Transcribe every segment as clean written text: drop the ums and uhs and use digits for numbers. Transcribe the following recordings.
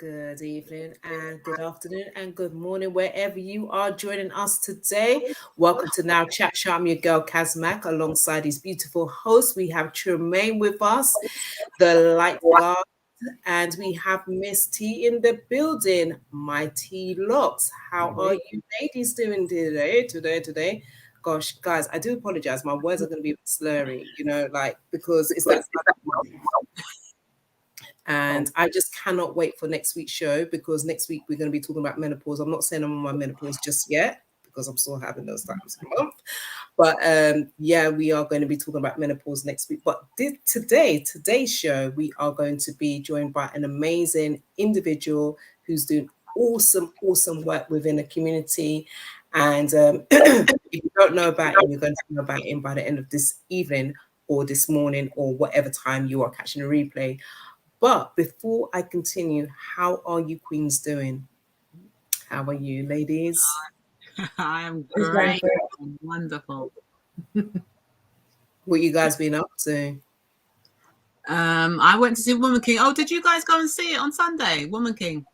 Good evening and good afternoon and good morning, wherever you are joining us today. Welcome to Now Chat Show. I'm your girl Kazmak. Alongside his beautiful host, we have Tremaine with us, the light guard, and we have Miss T in the building. My T Locks. How are you ladies doing today? Gosh, guys, I do apologize. My words are going to be a bit slurry, because it's that time of month. And I just cannot wait for next week's show because next week we're going to be talking about menopause. I'm not saying I'm on my menopause just yet because I'm still having those times a month. But we are going to be talking about menopause next week. But today's show, we are going to be joined by an amazing individual who's doing awesome work within the community. And if you don't know about him, you're going to know about him by the end of this evening or this morning or whatever time you are catching a replay. But before I continue, how are you queens doing? How are you, ladies? I am great. Wonderful. What you guys been up to? I went to see Woman King. Oh, did you guys go and see it on Sunday? Woman King.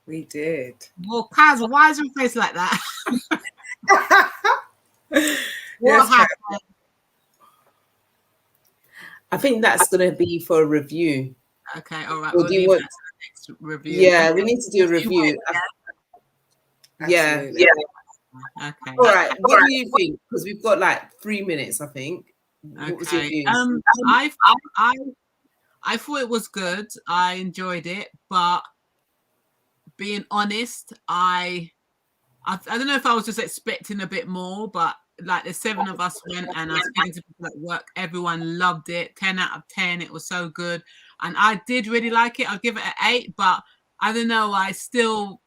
We did. Well, Kaz, why is your face like that? What happened? I think that's going to be for a review. Okay, all right. Or do you want next review? Yeah, we need to do a review. Yeah. Okay. All right. What do you think? Because we've got like 3 minutes, I think. What was your views? I thought it was good. I enjoyed it, but being honest, I don't know if I was just expecting a bit more, but like the 7 of us went and I was speaking to people at work. Everyone loved it. 10 out of 10. It was so good. And I did really like it. I'll give it an 8, but I don't know. I still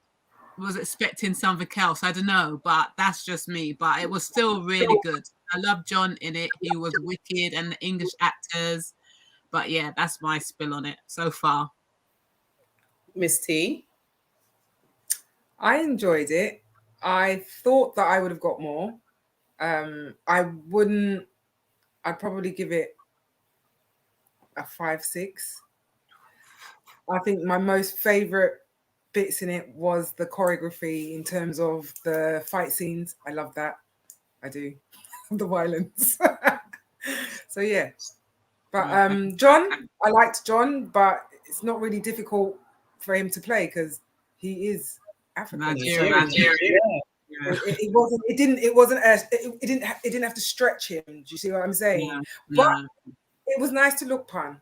was expecting something else. I don't know, but that's just me. But it was still really good. I love John in it. He was wicked and the English actors. But yeah, that's my spill on it so far. Miss T? I enjoyed it. I thought that I would have got more. I'd probably give it a 5-6. I think my most favorite bits in it was the choreography in terms of the fight scenes. I love that. I do. The violence. So yeah. But John, I liked John, but it's not really difficult for him to play because he is African. Nigerian. It didn't have to stretch him. Do you see what I'm saying? Yeah. But it was nice to look pan.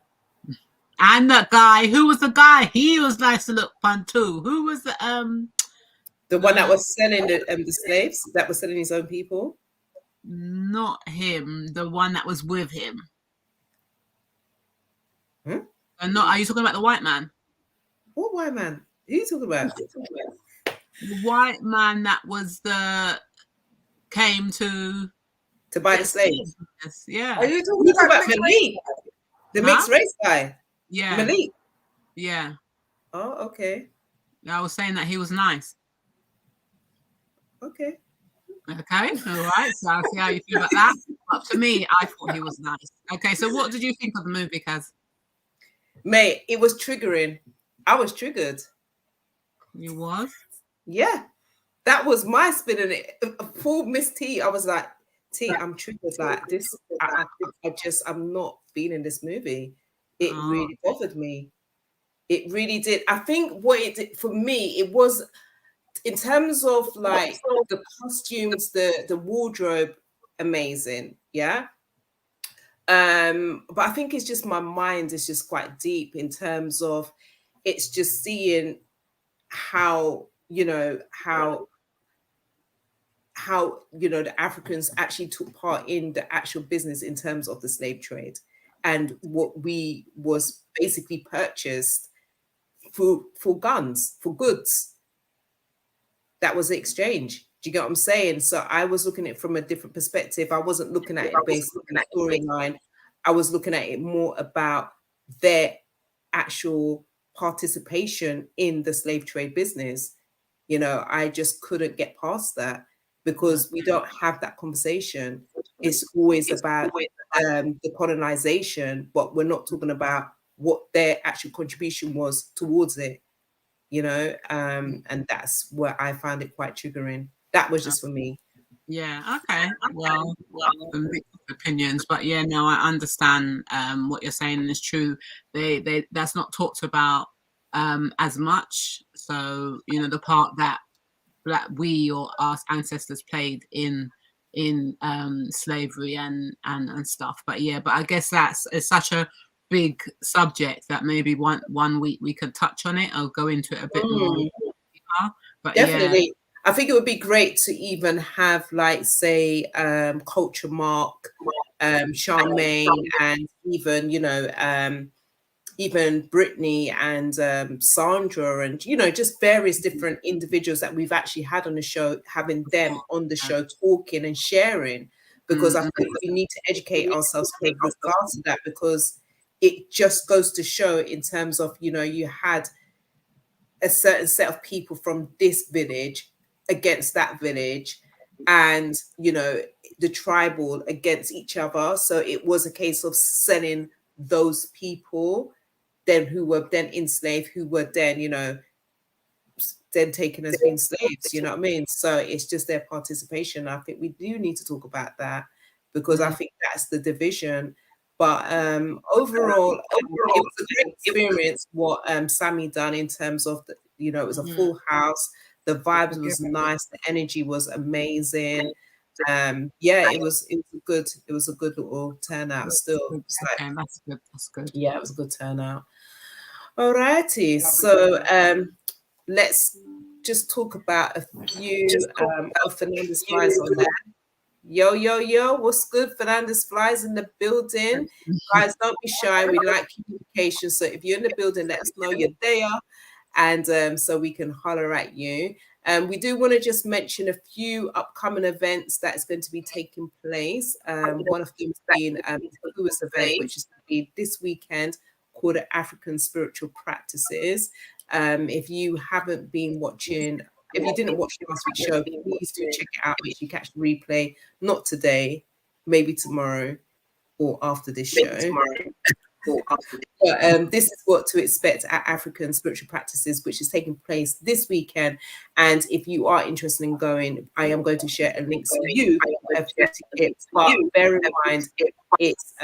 And that guy, who was the guy? He was nice to look pan too. Who was the one that was selling the slaves, that was selling his own people? Not him. The one that was with him. And are you talking about the white man? What white man? Who are you talking about? The white man that came to buy the slaves. Yeah. Are you talking about Malik? The mixed race guy? Yeah. Malik? Yeah. Oh, okay. I was saying that he was nice. Okay. All right. So I'll see how you feel about that. But to me, I thought he was nice. Okay, so what did you think of the movie, Kaz? Mate, it was triggering. I was triggered. You was? Yeah. That was my spin in it. For Miss T, I was like, T, I'm triggered like this. I'm not feeling this movie. It really bothered me. It really did. I think what it did for me, it was in terms of like the costumes, the wardrobe, amazing. Yeah. But I think it's just my mind is just quite deep in terms of it's just seeing how the Africans actually took part in the actual business in terms of the slave trade and what we was basically purchased for guns, for goods. That was the exchange. Do you get what I'm saying? So I was looking at it from a different perspective. I wasn't looking at it based on the storyline. I was looking at it more about their actual participation in the slave trade business. I just couldn't get past that because we don't have that conversation. It's always about the colonization, but we're not talking about what their actual contribution was towards it. you know, and that's where I found it quite triggering. That was just for me. Yeah. Okay. Well, mixed opinions, but yeah, no, I understand what you're saying. It's true. They that's not talked about as much. So you know the part that we or our ancestors played in slavery and stuff. But yeah, but I guess it's such a big subject that maybe one week we could touch on it or go into it a bit more. But Definitely. yeah. I think it would be great to even have, like, say, Culture Mark, Charmaine, and even, you know, even Brittany and Sandra, and, you know, just various different individuals that we've actually had on the show, having them on the show talking and sharing, because I think we need to educate ourselves with regards to that, because it just goes to show in terms of, you know, you had a certain set of people from this village against that village, and, you know, the tribal against each other. So it was a case of selling those people then who were then enslaved, who were then, you know, then taken as being slaves, you know what I mean? So it's just their participation. I think we do need to talk about that, because I think that's the division. But overall, it was a great experience what Sammy done in terms of, the, you know, it was a full house. The vibes was nice. The energy was amazing. Yeah, it was a good little turnout still. Okay, that's good. That's good. Yeah, it was a good turnout. Alrighty, so let's just talk about a few of Fernanda's flies on there. Yo, yo, yo, what's good? Fernanda's flies in the building. Guys, don't be shy. We like communication. So if you're in the building, let us know you're there, and so we can holler at you. We do want to just mention a few upcoming events that's going to be taking place. One of them being the Lewis event, which is going to be this weekend, called African Spiritual Practices. If you haven't been watching, if you didn't watch last week's show, please do check it out. Make sure you catch the replay, not today, maybe tomorrow or after this show. But this is what to expect at African Spiritual Practices, which is taking place this weekend. And if you are interested in going, I am going to share a link to you. But bear in mind, it's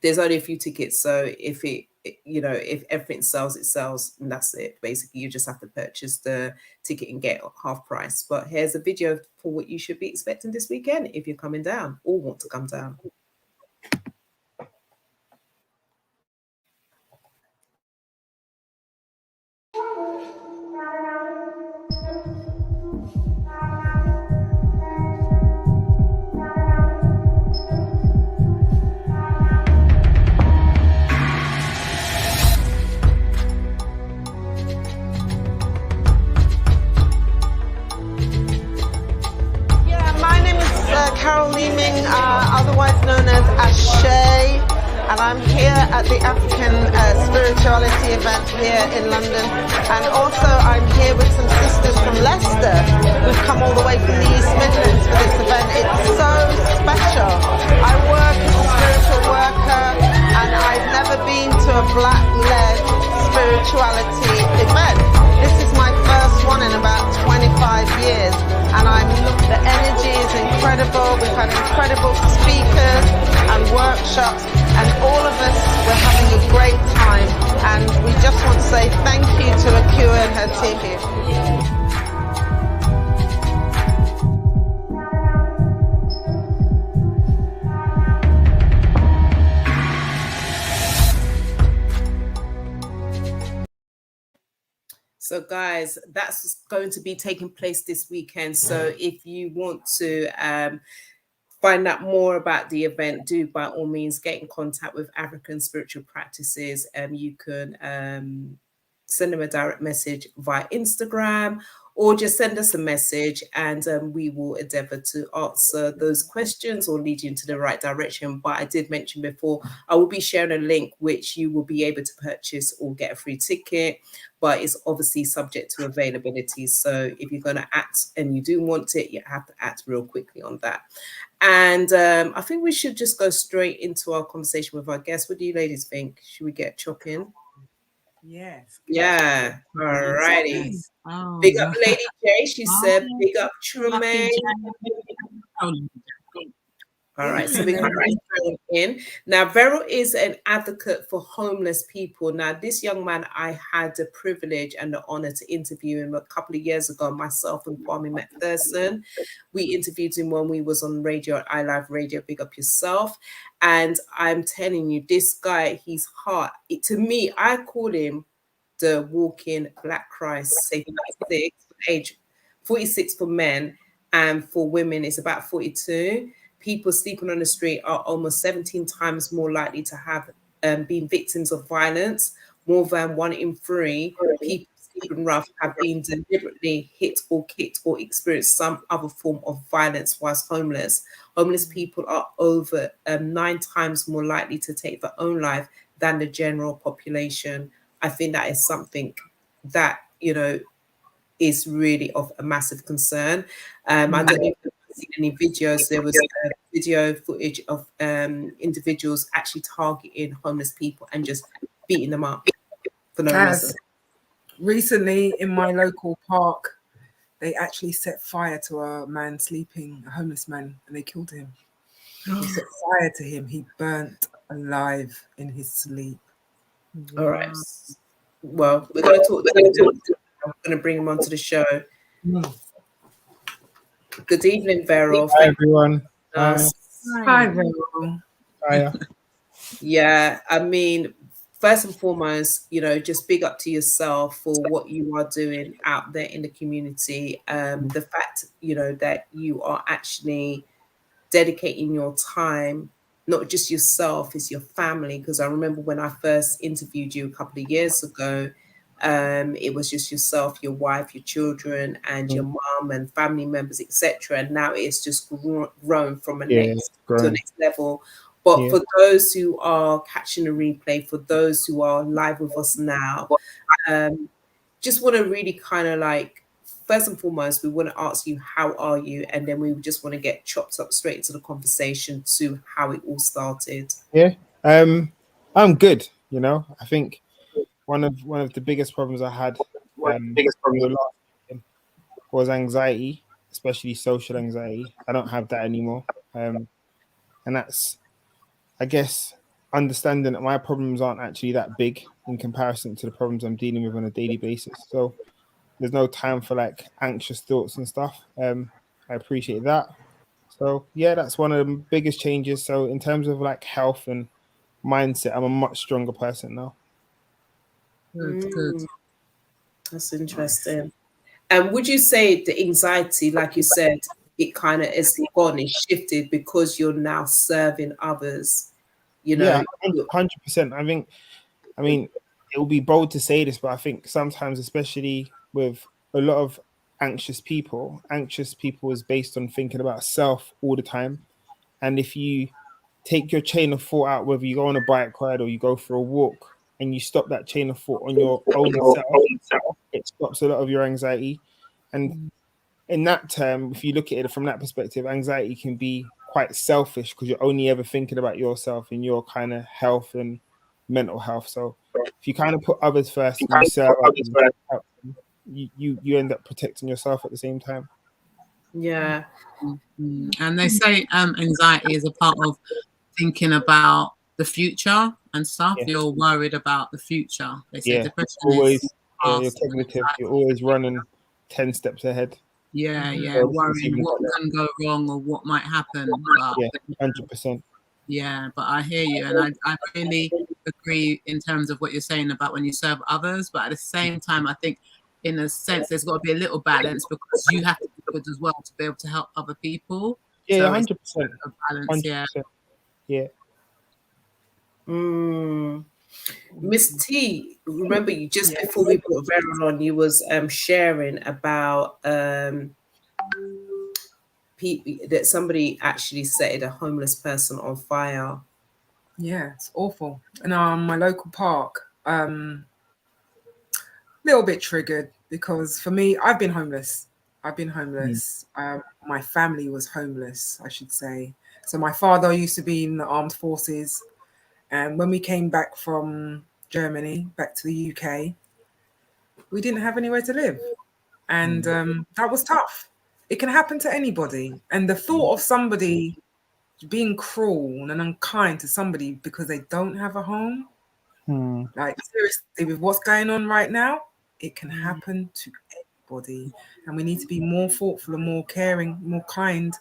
there's only a few tickets, so if you know, if everything sells, it sells, and that's it. Basically, you just have to purchase the ticket and get half price. But here's a video for what you should be expecting this weekend if you're coming down or want to come down. Otherwise known as Ashe, and I'm here at the African Spirituality event here in London, and also I'm here with some sisters from Leicester who've come all the way from the East Midlands for this event. It's so special. I work as a spiritual worker, and I've never been to a black-led spirituality event. This is my first one in about 25 years, and the energy is incredible. We've had incredible speakers and workshops, and all of us, we're having a great time, and we just want to say thank you to Akua and her team here. So guys, that's going to be taking place this weekend. So if you want to find out more about the event, do by all means get in contact with African Spiritual Practices. You can send them a direct message via Instagram, or just send us a message, and we will endeavor to answer those questions or lead you into the right direction. But I did mention before, I will be sharing a link which you will be able to purchase or get a free ticket, but it's obviously subject to availability. So if you're going to act and you do want it, you have to act real quickly on that. And I think we should just go straight into our conversation with our guests. What do you ladies think? Should we get chopping? Yes. Yeah. All righty. Yes. Oh, Big up Lady J. She said, Oh, big up lucky Tremaine. Jane. All right, so we can bring Verral in. Now, Verral is an advocate for homeless people. Now, this young man, I had the privilege and the honor to interview him a couple of years ago, myself and Kwame McPherson. We interviewed him when we was on radio, I Live Radio, Big Up Yourself. And I'm telling you, this guy, his heart, to me, I call him the walking Black Christ, say 46, age 46 for men, and for women, it's about 42. People sleeping on the street are almost 17 times more likely to have been victims of violence. More than 1 in 3 people sleeping rough have been deliberately hit or kicked or experienced some other form of violence whilst homeless. Homeless people are over 9 times more likely to take their own life than the general population. I think that is something that, is really of a massive concern. I don't know if you've seen any videos. There was video footage of individuals actually targeting homeless people and just beating them up for no reason. Recently in my local park, they actually set fire to a man sleeping, a homeless man, and they killed him. They set fire to him. He burnt alive in his sleep. All right. Well, we're going to talk to him now. I'm going to bring him onto the show. Good evening, Verral. Hi, everyone. Hi, Verral. Hiya. Yeah, I mean, first and foremost, just big up to yourself for what you are doing out there in the community. The fact, that you are actually dedicating your time, not just yourself, it's your family. Because I remember when I first interviewed you a couple of years ago, it was just yourself, your wife, your children, and your mom and family members, etc. And now it's just grown from to the next level. But for those who are catching the replay, for those who are live with us now, just want to really kind of first and foremost, we want to ask you, how are you? And then we just want to get chopped up straight into the conversation to how it all started. Yeah, I'm good. I think one of the biggest problems I had was anxiety, especially social anxiety. I don't have that anymore, and that's, I guess, understanding that my problems aren't actually that big in comparison to the problems I'm dealing with on a daily basis. So there's no time for anxious thoughts and stuff. I appreciate that. So yeah, that's one of the biggest changes. So in terms of health and mindset, I'm a much stronger person now. Good. That's interesting. And would you say the anxiety, like you said, it kind of is gone, it's shifted because you're now serving others? Yeah, 100%. I mean, it will be bold to say this, but I think sometimes, especially with a lot of anxious people is based on thinking about self all the time. And if you take your chain of thought out, whether you go on a bike ride or you go for a walk, and you stop that chain of thought on your own self, it stops a lot of your anxiety. And in that term, if you look at it from that perspective, anxiety can be quite selfish because you're only ever thinking about yourself and your kind of health and mental health. So if you kind of put others first and you serve others, you end up protecting yourself at the same time. Yeah. And they say anxiety is a part of thinking about the future and stuff. You're worried about the future. They say depression always is you're cognitive. You're always running 10 steps ahead. Worrying what can go wrong or what might happen. But, 100%. Yeah, but I hear you, and I really agree in terms of what you're saying about when you serve others. But at the same time, I think in a sense there's got to be a little balance because you have to be good as well to be able to help other people. Yeah, so 100%. Balance, 100%. Yeah. Miss T, remember you just before we put Verral on, you was sharing about that somebody actually set a homeless person on fire. Yeah, it's awful. And my local park, little bit triggered because for me, I've been homeless. My family was homeless, I should say. So my father used to be in the armed forces. And when we came back from Germany, back to the UK, we didn't have anywhere to live. And that was tough. It can happen to anybody. And the thought of somebody being cruel and unkind to somebody because they don't have a home, like seriously, with what's going on right now, it can happen to anybody. And we need to be more thoughtful and more caring, more kind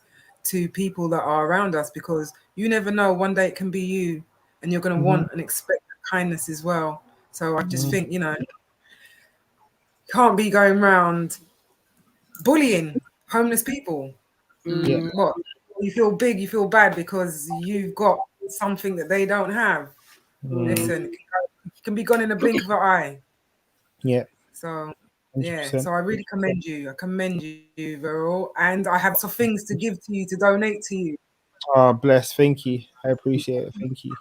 to people that are around us, because you never know, one day it can be you, and you're going to want and expect kindness as well. So I just think, you know, can't be going around bullying homeless people. What, you feel big, you feel bad because you've got something that they don't have. Listen, it can be gone in a blink of an eye. Yeah. So 100%. yeah, so I really commend you. I commend you, Verral, and I have some things to give to you, to donate to you. Oh, bless. Thank you. I appreciate it. Thank you.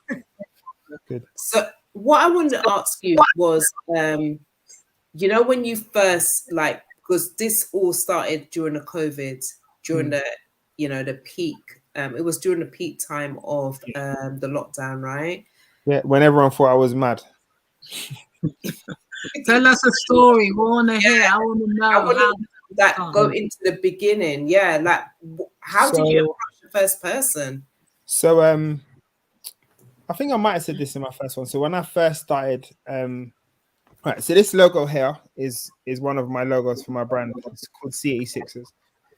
Good. So what I wanted to ask you was, you know, when you first, like, because this all started during the COVID, during the, you know, the peak. It was during the peak time of the lockdown, right? Yeah, when everyone thought I was mad. Tell us a story. We want to hear. I want to know. I want to go into the beginning. Yeah, like how did you approach the first person? So I think I might have said this in my first one. So when I first started, right. So this logo here is one of my logos for my brand. It's called C86ers.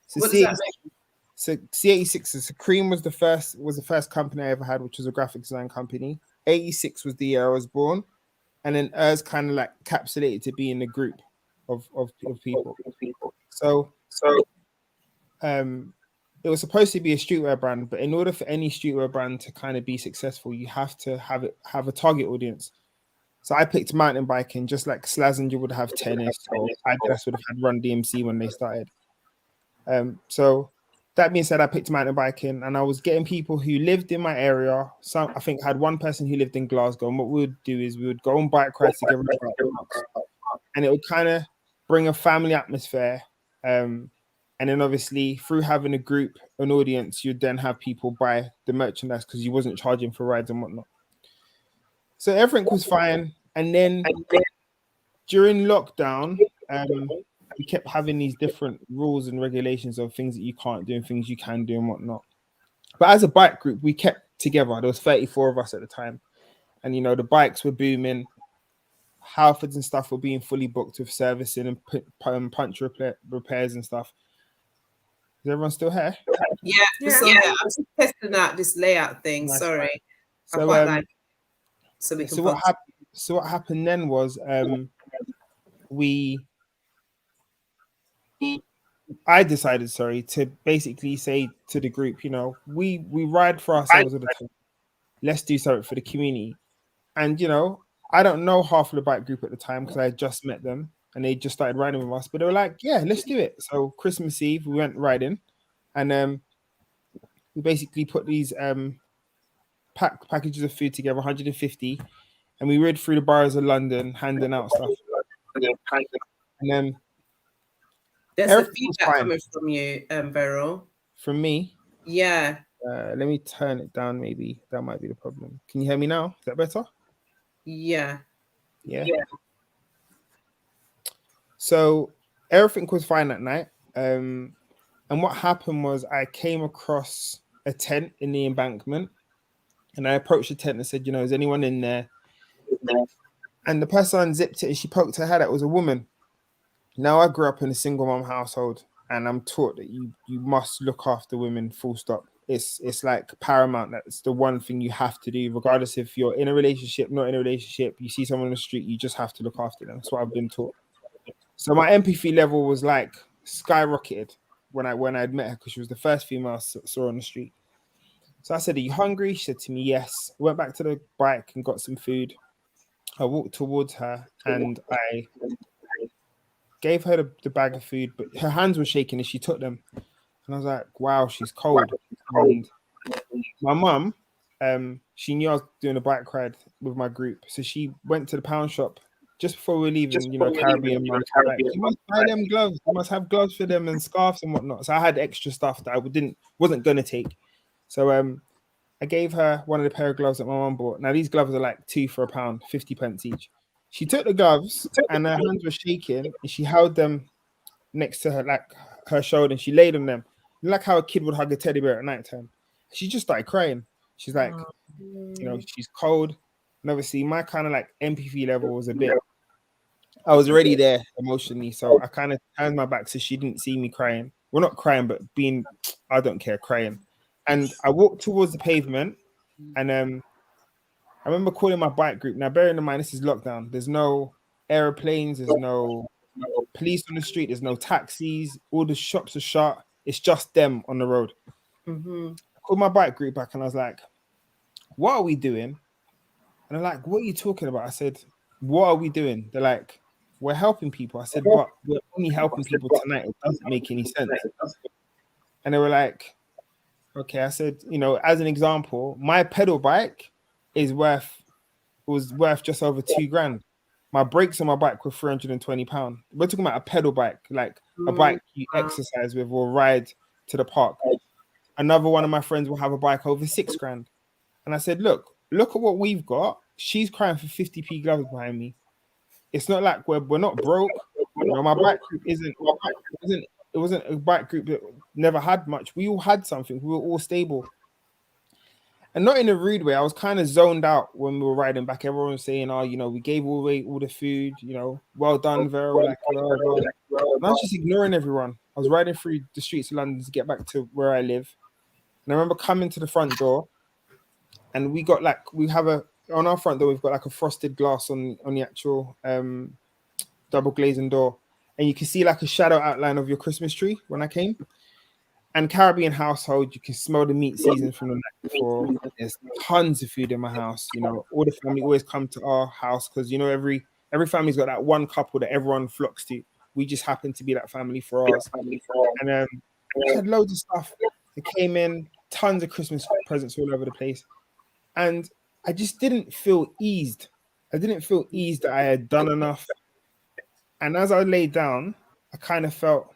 So What does that mean? So C86ers. So Cream was the first company I ever had, which was a graphic design company. 86 was the year I was born, and then Ers kind of like encapsulated to be in a group of people. So it was supposed to be a streetwear brand, but in order for any streetwear brand to kind of be successful, you have to have a target audience. So I picked mountain biking, just like Slazenger would have tennis, or Adidas would have had Run DMC when they started. So that being said, I picked mountain biking, and I was getting people who lived in my area. Some, I think, had one person who lived in Glasgow, and what we would do is we would go on bike rides together, and it would kind of bring a family atmosphere. And then obviously through having a group, an audience, you'd then have people buy the merchandise because you wasn't charging for rides and whatnot. So everything was fine. And then during lockdown, we kept having these different rules and regulations of things that you can't do and things you can do and whatnot. But as a bike group, we kept together. There was 34 of us at the time. And, you know, the bikes were booming. Halfords and stuff were being fully booked with servicing and punch repairs and stuff. Is everyone still here? Yeah. I'm just testing out this layout thing. Nice. Sorry. So, what happened then was I decided, to basically say to the group, you know, we ride for ourselves all the time. Let's do something for the community. And, you know, I don't know half of the bike group at the time because I had just met them and they just started riding with us. But they were like, yeah, let's do it. So Christmas Eve, we went riding, and we basically put these packages of food together, 150, and we rode through the boroughs of London handing out stuff. And then there's a feedback coming from you, Verral. From me? Yeah. Let me turn it down. Maybe that might be the problem. Can you hear me now? Is that better? Yeah. So everything was fine that night. And what happened was I came across a tent in the embankment, and I approached the tent and said, you know, is anyone in there? And the person unzipped it and she poked her head out. It was a woman. Now, I grew up in a single mom household, and I'm taught that you must look after women, full stop. It's like paramount. That's the one thing you have to do, regardless if you're in a relationship, not in a relationship. You see someone on the street, you just have to look after them. That's what I've been taught. So my empathy level was like skyrocketed when I'd met her, because she was the first female I saw on the street. So I said, are you hungry? She said to me, yes. I went back to the bike and got some food. I walked towards her and I gave her the bag of food, but her hands were shaking as she took them. And I was like, wow, she's cold. And my mum, she knew I was doing a bike ride with my group. So she went to the pound shop just before we were leaving, you know, Caribbean. Like, you must buy them gloves. You must have gloves for them and scarves and whatnot. So I had extra stuff that I wasn't going to take. So I gave her one of the pair of gloves that my mum bought. Now these gloves are like 2 for £1, 50p each. She took the gloves and her hands were shaking, and she held them next to her, like her shoulder, and she laid on them, like how a kid would hug a teddy bear at nighttime. She just started crying. She's like, she's cold, and obviously my kind of like empathy level was a bit. I was already there emotionally, so I kind of turned my back so she didn't see me crying. Well, not crying, but being, I don't care, crying. And I walked towards the pavement, and I remember calling my bike group. Now, bearing in mind, this is lockdown. There's no aeroplanes. There's no police on the street. There's no taxis. All the shops are shut. It's just them on the road. Mm-hmm. I called my bike group back and I was like, what are we doing? And they're like, what are you talking about? I said, what are we doing? They're like, we're helping people. I said, but we're only helping people tonight. It doesn't make any sense. And they were like, okay. I said, as an example, my pedal bike was worth just over £2,000. My brakes on my bike were £320. We're talking about a pedal bike, like a bike you exercise with or ride to the park. Another one of my friends will have a bike over £6,000. And I said, look at what we've got. She's crying for 50p gloves behind me. It's not like we're not broke. My bike group it wasn't a bike group that never had much. We all had something. We were all stable. And not in a rude way. I was kind of zoned out when we were riding back. Everyone was saying, we gave away all the food, well done, Verral. Like, and I was just ignoring everyone. I was riding through the streets of London to get back to where I live. And I remember coming to the front door, and on our front door, we've got like a frosted glass on the actual double glazing door. And you can see like a shadow outline of your Christmas tree when I came. And Caribbean household, you can smell the meat season from the night before. There's tons of food in my house. All the family always come to our house because every family's got that one couple that everyone flocks to. We just happen to be that family for ours. And we had loads of stuff. They came in, tons of Christmas presents all over the place. And I just didn't feel eased. I didn't feel eased that I had done enough. And as I laid down, I kind of felt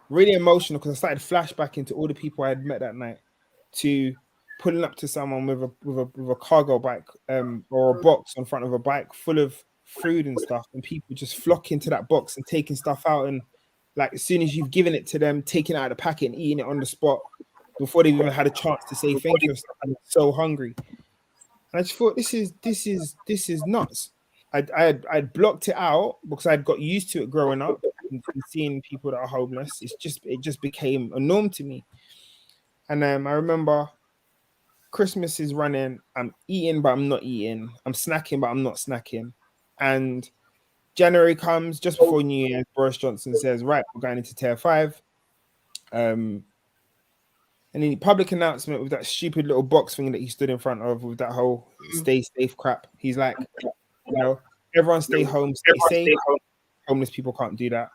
really emotional because I started flashback into all the people I had met that night, to pulling up to someone with a cargo bike or a box in front of a bike full of food and stuff, and people just flocking to that box and taking stuff out, and like as soon as you've given it to them, taking it out of the packet and eating it on the spot before they've even had a chance to say thank you. I'm so hungry. And I just thought this is nuts. I'd blocked it out because I'd got used to it growing up and seeing people that are homeless. It just became a norm to me. And I remember Christmas is running. I'm eating, but I'm not eating. I'm snacking, but I'm not snacking. And January comes just before New Year. Boris Johnson says, "Right, we're going into Tier 5." And in the public announcement with that stupid little box thing that he stood in front of with that whole "stay safe" crap, he's like, everyone stay home, stay safe. Homeless people can't do that.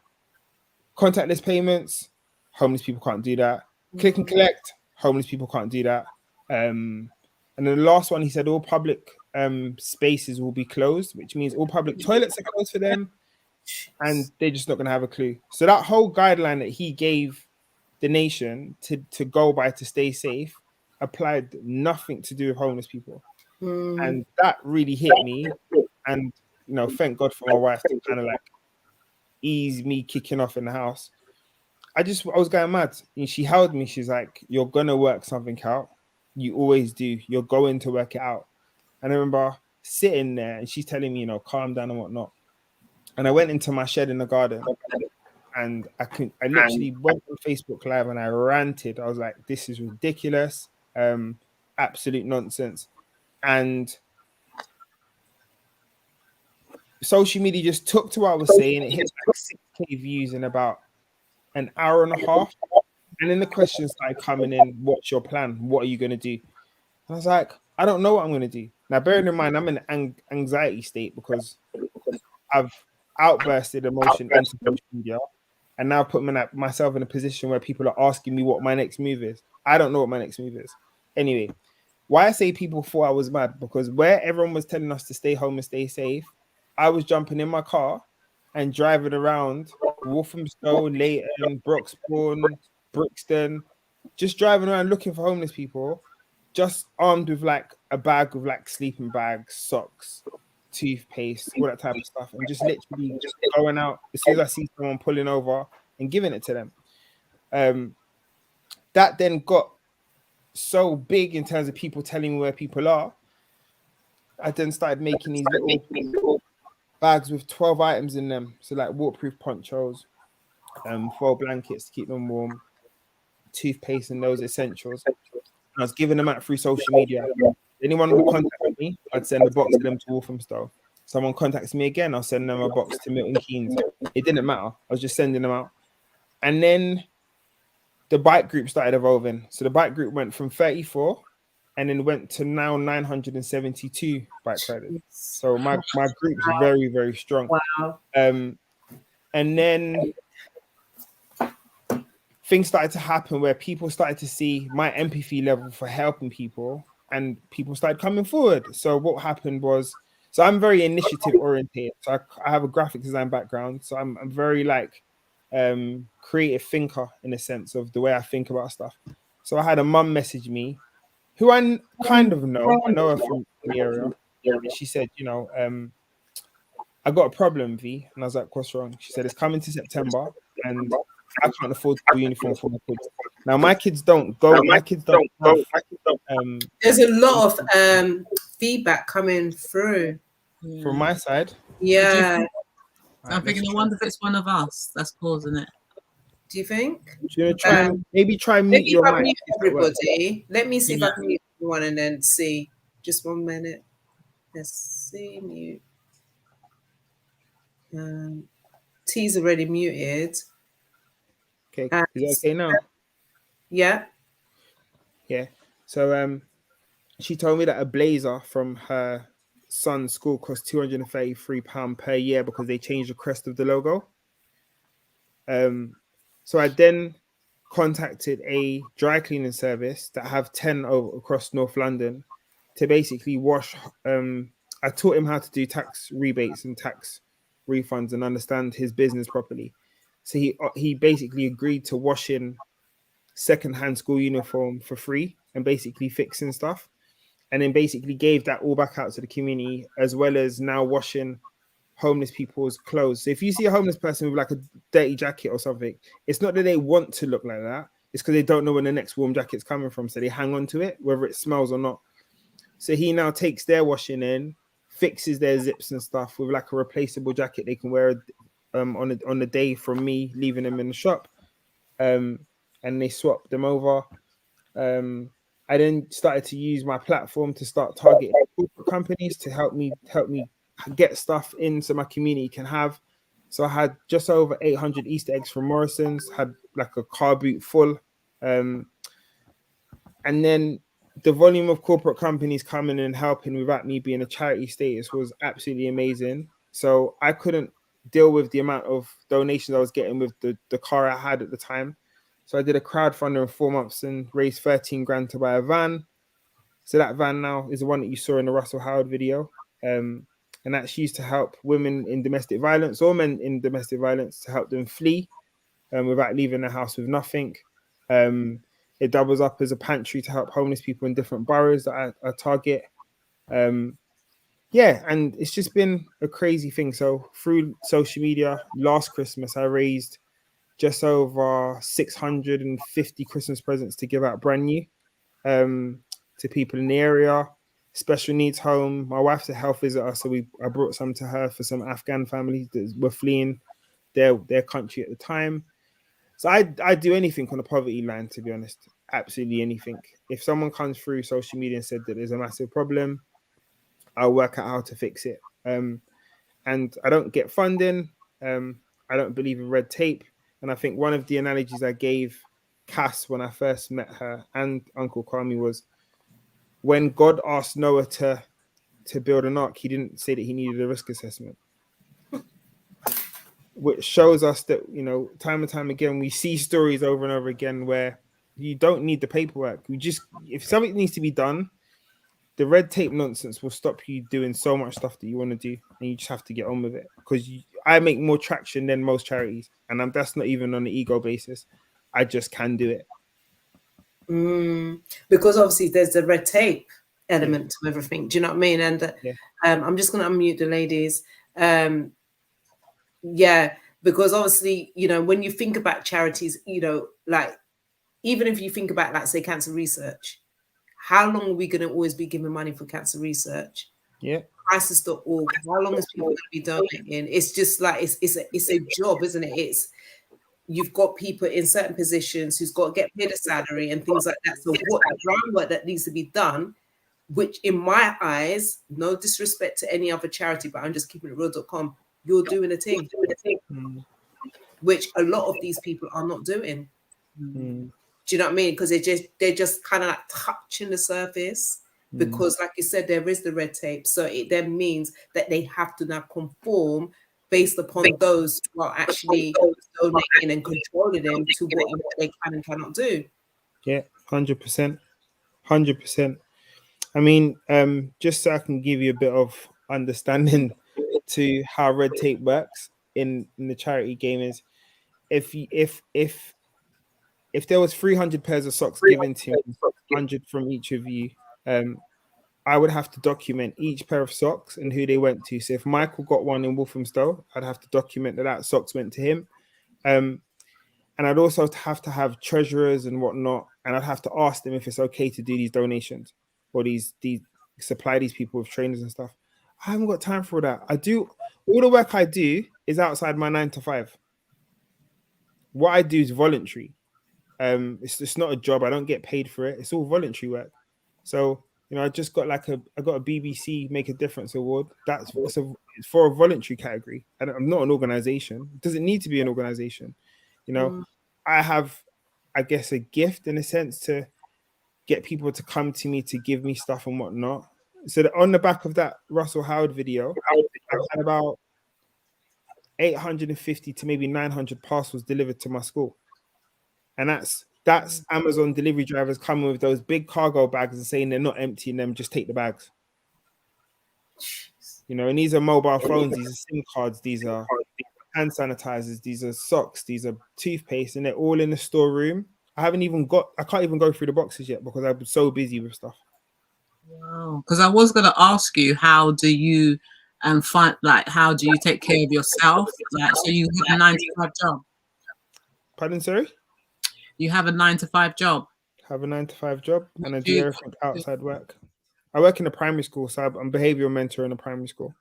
Contactless payments, homeless people can't do that. Click and collect, homeless people can't do that. And then the last one, he said all public spaces will be closed, which means all public toilets are closed for them, and they're just not going to have a clue. So that whole guideline that he gave the nation to go by to stay safe applied nothing to do with homeless people. And that really hit me. And thank God for my wife to kind of like ease me kicking off in the house. I was going mad. And she held me. She's like, "You're gonna work something out. You always do. You're going to work it out." And I remember sitting there and she's telling me, calm down and whatnot. And I went into my shed in the garden, and I literally went on Facebook Live and I ranted. I was like, "This is ridiculous. Absolute nonsense." And social media just took to what I was saying. It hit like 6K views in about an hour and a half. And then the questions started coming in. What's your plan? What are you going to do? And I was like, I don't know what I'm going to do. Now, bearing in mind, I'm in an anxiety state because I've outbursted emotion into social media and now put myself in a position where people are asking me what my next move is. I don't know what my next move is. Anyway, why I say people thought I was mad, because where everyone was telling us to stay home and stay safe, I was jumping in my car and driving around Walthamstow, Leighton, Broxbourne, Brixton, just driving around looking for homeless people just armed with like a bag with like sleeping bags, socks, toothpaste, all that type of stuff, and just literally going out as soon as I see someone pulling over and giving it to them. That then got so big in terms of people telling me where people are. I then started making these little bags with 12 items in them, so like waterproof ponchos, 4 blankets to keep them warm, toothpaste, and those essentials. I was giving them out through social media. Anyone who contacted me, I'd send a box to them to Walthamstow. Someone contacts me again, I'll send them a box to Milton Keynes. It didn't matter. I was just sending them out. And then the bike group started evolving. So the bike group went from 34 and then went to now 972 bike riders. So my group's very, very strong. Wow. And then things started to happen where people started to see my empathy level for helping people, and people started coming forward. So what happened was, so I'm very initiative oriented. So I have a graphic design background. So I'm very like creative thinker in a sense of the way I think about stuff. So I had a mum message me who I kind of know. I know her from the area. And she said, you know, I got a problem, V. And I was like, what's wrong? She said, it's coming to September and I can't afford to do uniform for my kids. Now my kids don't go. My kids don't have, there's a lot of feedback coming through from my side. Yeah. I'm thinking, I wonder if it's one of us that's causing it. Do you think? Do you try maybe try mute your mic? Everybody. Let me see if I can mute everyone and then see. Just 1 minute. Let's see. Mute. T's already muted. Okay, is it okay now? Yeah. Yeah. So she told me that a blazer from her son's school cost £233 per year because they changed the crest of the logo. So I then contacted a dry cleaning service that have 10 over across North London to basically wash. I taught him how to do tax rebates and tax refunds and understand his business properly. So he basically agreed to washing secondhand school uniform for free and basically fixing stuff, and then basically gave that all back out to the community, as well as now washing homeless people's clothes. So if you see a homeless person with like a dirty jacket or something, it's not that they want to look like that. It's because they don't know when the next warm jacket's coming from. So they hang on to it, whether it smells or not. So he now takes their washing in, fixes their zips and stuff with like a replaceable jacket they can wear on the day from me leaving them in the shop. And they swap them over. I then started to use my platform to start targeting corporate companies to help me get stuff in so my community can have. So I had just over 800 Easter eggs from Morrison's, had like a car boot full. And then the volume of corporate companies coming and helping without me being a charity status was absolutely amazing. So I couldn't deal with the amount of donations I was getting with the car I had at the time. So I did a crowdfunder in 4 months and raised 13 grand to buy a van. So that van now is the one that you saw in the Russell Howard video. And that's used to help women in domestic violence or men in domestic violence to help them flee without leaving their house with nothing. It doubles up as a pantry to help homeless people in different boroughs that I target. Yeah, and it's just been a crazy thing. So through social media, last Christmas, I raised just over 650 Christmas presents to give out brand new to people in the area. Special needs home. My wife's a health visitor, so I brought some to her for some Afghan families that were fleeing their country at the time. So I do anything on the poverty line, to be honest. Absolutely anything. If someone comes through social media and said that there's a massive problem, I'll work out how to fix it. And I don't get funding. I don't believe in red tape. And I think one of the analogies I gave Cass when I first met her and Uncle Kwame was when God asked Noah to build an ark, he didn't say that he needed a risk assessment. Which shows us that, you know, time and time again, we see stories over and over again where you don't need the paperwork. If something needs to be done, the red tape nonsense will stop you doing so much stuff that you want to do, and you just have to get on with it. Because I make more traction than most charities, and that's not even on an ego basis. I just can do it. Because obviously there's the red tape element to everything. Do you know what I mean? And I'm just going to unmute the ladies. Because obviously, you know, when you think about charities, you know, like even if you think about, like, say, cancer research, how long are we going to always be giving money for cancer research? Yeah. Crisis.org. How long is people going to be donating? It's just like it's a job, isn't it? It's you've got people in certain positions who's got to get paid a salary and things like that. So what the groundwork that needs to be done, which in my eyes, no disrespect to any other charity, but I'm just keeping it real.com, you're doing a thing, which a lot of these people are not doing. Do you know what I mean? Because they're just kind of like touching the surface. Because, like you said, there is the red tape. So it then means that they have to now conform based upon those who are actually donating and controlling them to what they can and cannot do. Yeah, 100%. 100%. I mean, just so I can give you a bit of understanding to how red tape works in the charity game is, if there was 300 pairs of socks given to me, 100 from each of you, I would have to document each pair of socks and who they went to. So if Michael got one in Walthamstow, I'd have to document that socks went to him. And I'd also have to have treasurers and whatnot, and I'd have to ask them if it's okay to do these donations or these supply these people with trainers and stuff. I haven't got time for that. I do all the work I do is outside my 9 to 5. What I do is voluntary. It's not a job. I don't get paid for it. It's all voluntary work. So, you know, I just got I got a BBC Make a Difference award. It's for a voluntary category. I'm not an organization. It doesn't need to be an organization. You know, I have, I guess, a gift in a sense to get people to come to me to give me stuff and whatnot. So that on the back of that Russell Howard video, I had about 850 to maybe 900 parcels delivered to my school. And that's Amazon delivery drivers coming with those big cargo bags and saying they're not emptying them, just take the bags. You know, and these are mobile phones, these are SIM cards, these are hand sanitizers, these are socks, these are toothpaste, and they're all in the storeroom. I can't even go through the boxes yet because I'm so busy with stuff. Wow. Because I was going to ask you, how do you how do you take care of yourself? Like, so you have a 9 to 5 job. Pardon, sorry? You have a 9 to 5 job. Have a 9 to 5 job, and I do everything outside work. I work in a primary school, so I'm a behavioral mentor in a primary school.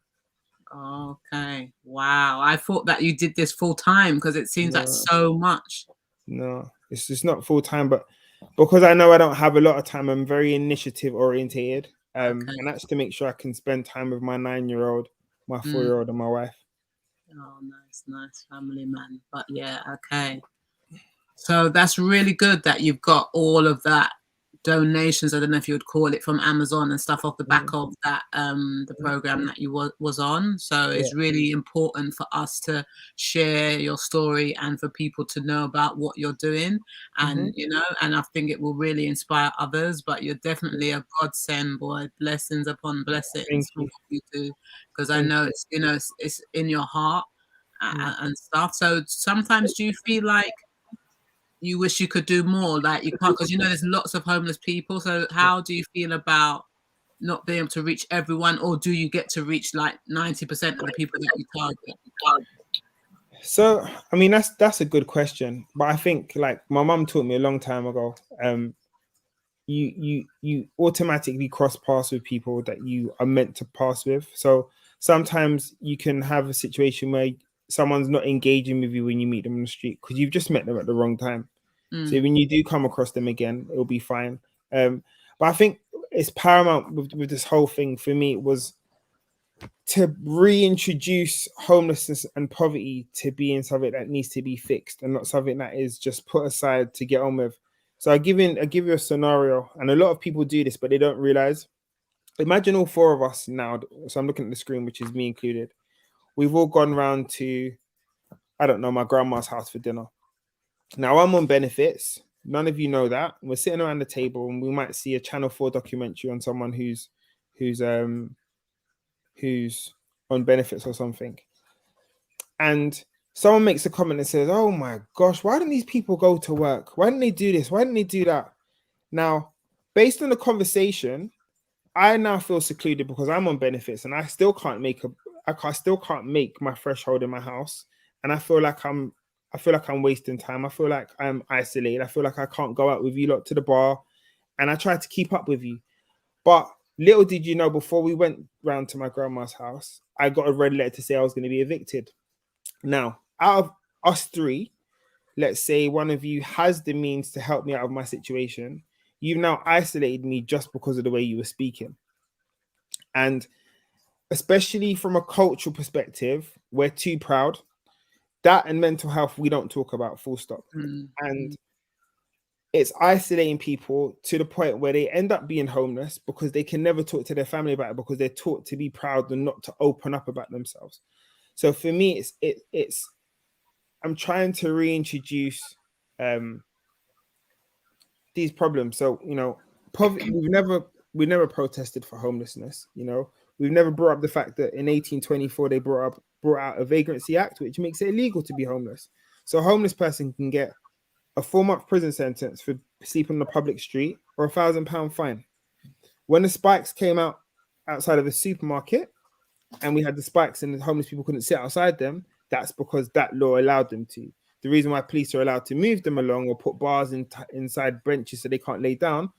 Okay. Wow. I thought that you did this full time because it seems like so much. No, it's just not full time, but because I know I don't have a lot of time, I'm very initiative orientated. And that's to make sure I can spend time with my 9-year-old, my 4-year-old, and my wife. Oh, nice family man. But yeah, okay. So that's really good that you've got all of that donations, I don't know if you would call it, from Amazon and stuff off the back of that the program that you was on. So it's really important for us to share your story and for people to know about what you're doing, and you know, and I think it will really inspire others. But you're definitely a godsend, boy. Blessings upon blessings for what you do, because I know it's, you know, it's in your heart and stuff. So sometimes do you feel like you wish you could do more, like you can't, because you know there's lots of homeless people? So how do you feel about not being able to reach everyone, or do you get to reach like 90% of the people that you target? So I mean, that's a good question, but I think, like, my mum taught me a long time ago, you automatically cross paths with people that you are meant to pass with. So sometimes you can have a situation where someone's not engaging with you when you meet them on the street because you've just met them at the wrong time. So when you do come across them again, it'll be fine. But I think it's paramount with this whole thing for me was to reintroduce homelessness and poverty to being something that needs to be fixed and not something that is just put aside to get on with. So I give you a scenario, and a lot of people do this, but they don't realize. Imagine all 4 of us now. So I'm looking at the screen, which is me included. We've all gone round to, I don't know, my grandma's house for dinner. Now I'm on benefits. None of you know that. We're sitting around the table and we might see a Channel 4 documentary on someone who's on benefits or something. And someone makes a comment and says, "Oh my gosh, why don't these people go to work? Why didn't they do this? Why didn't they do that?" Now, based on the conversation, I now feel secluded because I'm on benefits and I still can't make my threshold in my house. And I feel like I'm wasting time. I feel like I'm isolated. I feel like I can't go out with you lot to the bar. And I try to keep up with you. But little did you know, before we went round to my grandma's house, I got a red letter to say I was going to be evicted. Now, out of us three, let's say one of you has the means to help me out of my situation. You've now isolated me just because of the way you were speaking. And especially from a cultural perspective, we're too proud. That and mental health, we don't talk about, full stop. And it's isolating people to the point where they end up being homeless because they can never talk to their family about it because they're taught to be proud and not to open up about themselves. So for me, it's I'm trying to reintroduce these problems. So, you know, poverty, we've never protested for homelessness. You know, we've never brought up the fact that in 1824 they brought out a Vagrancy Act, which makes it illegal to be homeless. So a homeless person can get a 4-month prison sentence for sleeping on the public street or £1,000 fine. When the spikes came out outside of a supermarket and we had the spikes and the homeless people couldn't sit outside them, that's because that law allowed them to. The reason why police are allowed to move them along or put bars inside benches so they can't lay down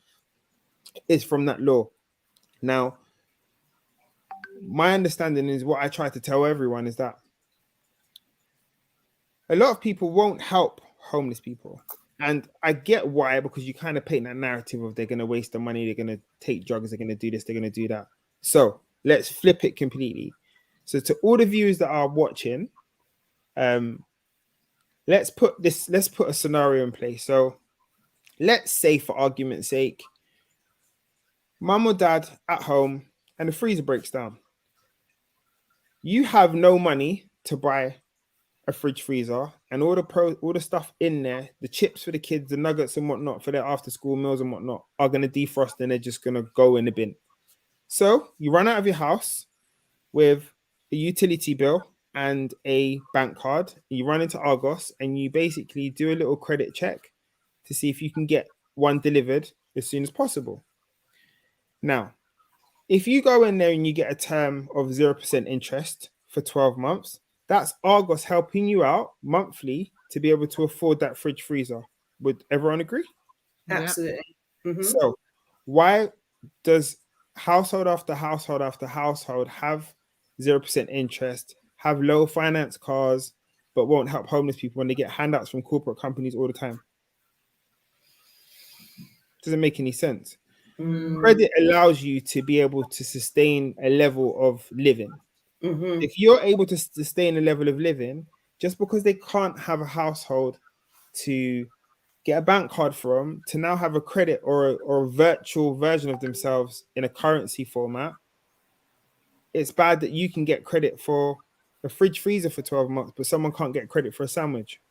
is from that law. Now, my understanding is what I try to tell everyone is that a lot of people won't help homeless people. And I get why, because you kind of paint that narrative of they're going to waste the money, they're going to take drugs, they're going to do this, they're going to do that. So let's flip it completely. So to all the viewers that are watching, let's put a scenario in place. So let's say, for argument's sake, mum or dad at home and the freezer breaks down. You have no money to buy a fridge freezer and all the stuff in there, the chips for the kids, the nuggets and whatnot for their after school meals and whatnot are going to defrost and they're just going to go in the bin. So you run out of your house with a utility bill and a bank card. You run into Argos and you basically do a little credit check to see if you can get one delivered as soon as possible. Now, if you go in there and you get a term of 0% interest for 12 months, that's Argos helping you out monthly to be able to afford that fridge freezer. Would everyone agree? Absolutely. Mm-hmm. So why does household after household after household have 0% interest, have low finance cars, but won't help homeless people when they get handouts from corporate companies all the time? Doesn't make any sense. Credit allows you to be able to sustain a level of living. Mm-hmm. If you're able to sustain a level of living, just because they can't have a household to get a bank card from, to now have a credit or a virtual version of themselves in a currency format, it's bad that you can get credit for a fridge freezer for 12 months, but someone can't get credit for a sandwich.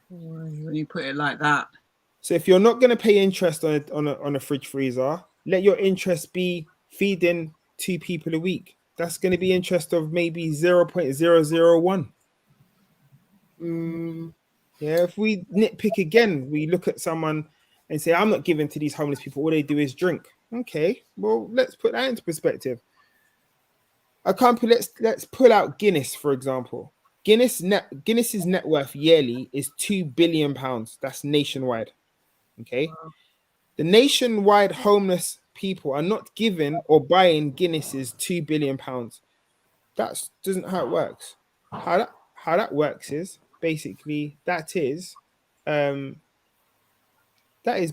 When you put it like that. So if you're not going to pay interest on a fridge freezer, let your interest be feeding 2 people a week. That's going to be interest of maybe 0.001. Yeah, if we nitpick again, we look at someone and say, I'm not giving to these homeless people, all they do is drink. Okay, well, let's put that into perspective. A company, let's pull out Guinness, for example. Guinness's net worth yearly is £2 billion. That's nationwide. Okay. Wow. The nationwide homeless people are not giving or buying Guinness's £2 billion. That doesn't how it works. How that works is basically that is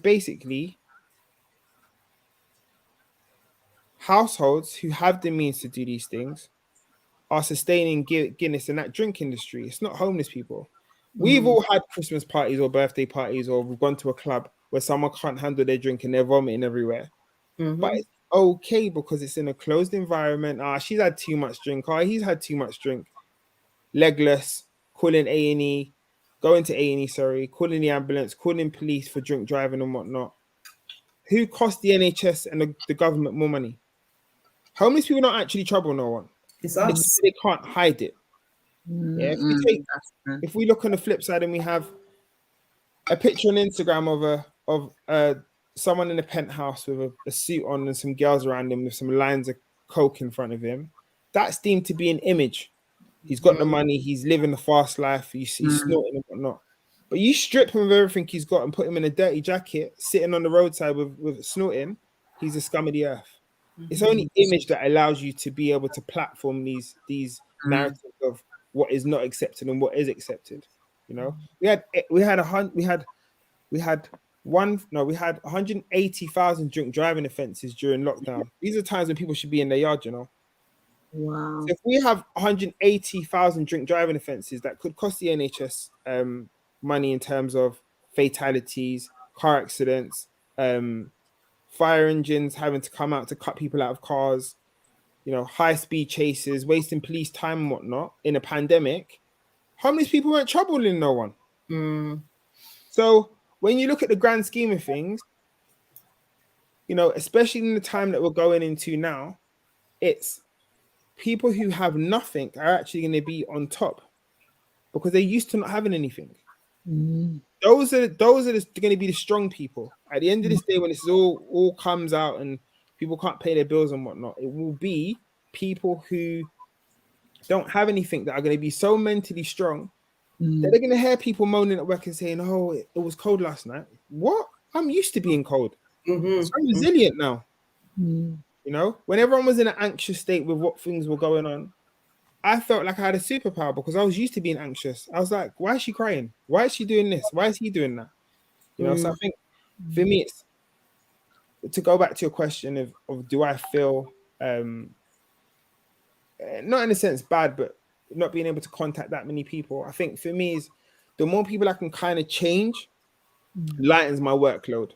basically households who have the means to do these things are sustaining Guinness in that drink industry. It's not homeless people. We've all had Christmas parties or birthday parties, or we've gone to a club where someone can't handle their drink and they're vomiting everywhere. But it's okay because it's in a closed environment. She's had too much drink. He's had too much drink. Legless, calling A&E, going to A&E, calling the ambulance, calling police for drink driving and whatnot. Who cost the NHS and the government more money? Homeless people don't actually trouble no one. It's us. They can't hide it. Yeah, if we look on the flip side and we have a picture on Instagram of someone in a penthouse with a suit on and some girls around him with some lines of coke in front of him. That's deemed to be an image. He's got the money. He's living a fast life. He's snorting and whatnot. But you strip him of everything he's got and put him in a dirty jacket, sitting on the roadside with snorting. He's a scum of the earth. It's only image that allows you to be able to platform these narratives of what is not accepted and what is accepted. You know, we had 180,000 drink driving offences during lockdown. These are times when people should be in their yard, you know. Wow. So if we have 180,000 drink driving offences, that could cost the NHS money in terms of fatalities, car accidents, fire engines having to come out to cut people out of cars, you know, high-speed chases, wasting police time and whatnot in a pandemic. How many people weren't troubling no one? So when you look at the grand scheme of things, you know, especially in the time that we're going into now, it's people who have nothing are actually going to be on top because they're used to not having anything. Those are going to be the strong people. At the end of this day, when this all comes out and people can't pay their bills and whatnot, it will be people who don't have anything that are going to be so mentally strong that they're going to hear people moaning at work and saying, "Oh, it was cold last night." What? I'm used to being cold. So I'm resilient now. You know, when everyone was in an anxious state with what things were going on, I felt like I had a superpower because I was used to being anxious. I was like, why is she crying? Why is she doing this? Why is he doing that? You know, so I think for me, it's to go back to your question of do I feel not in a sense bad, but not being able to contact that many people. I think for me is the more people I can kind of change lightens my workload.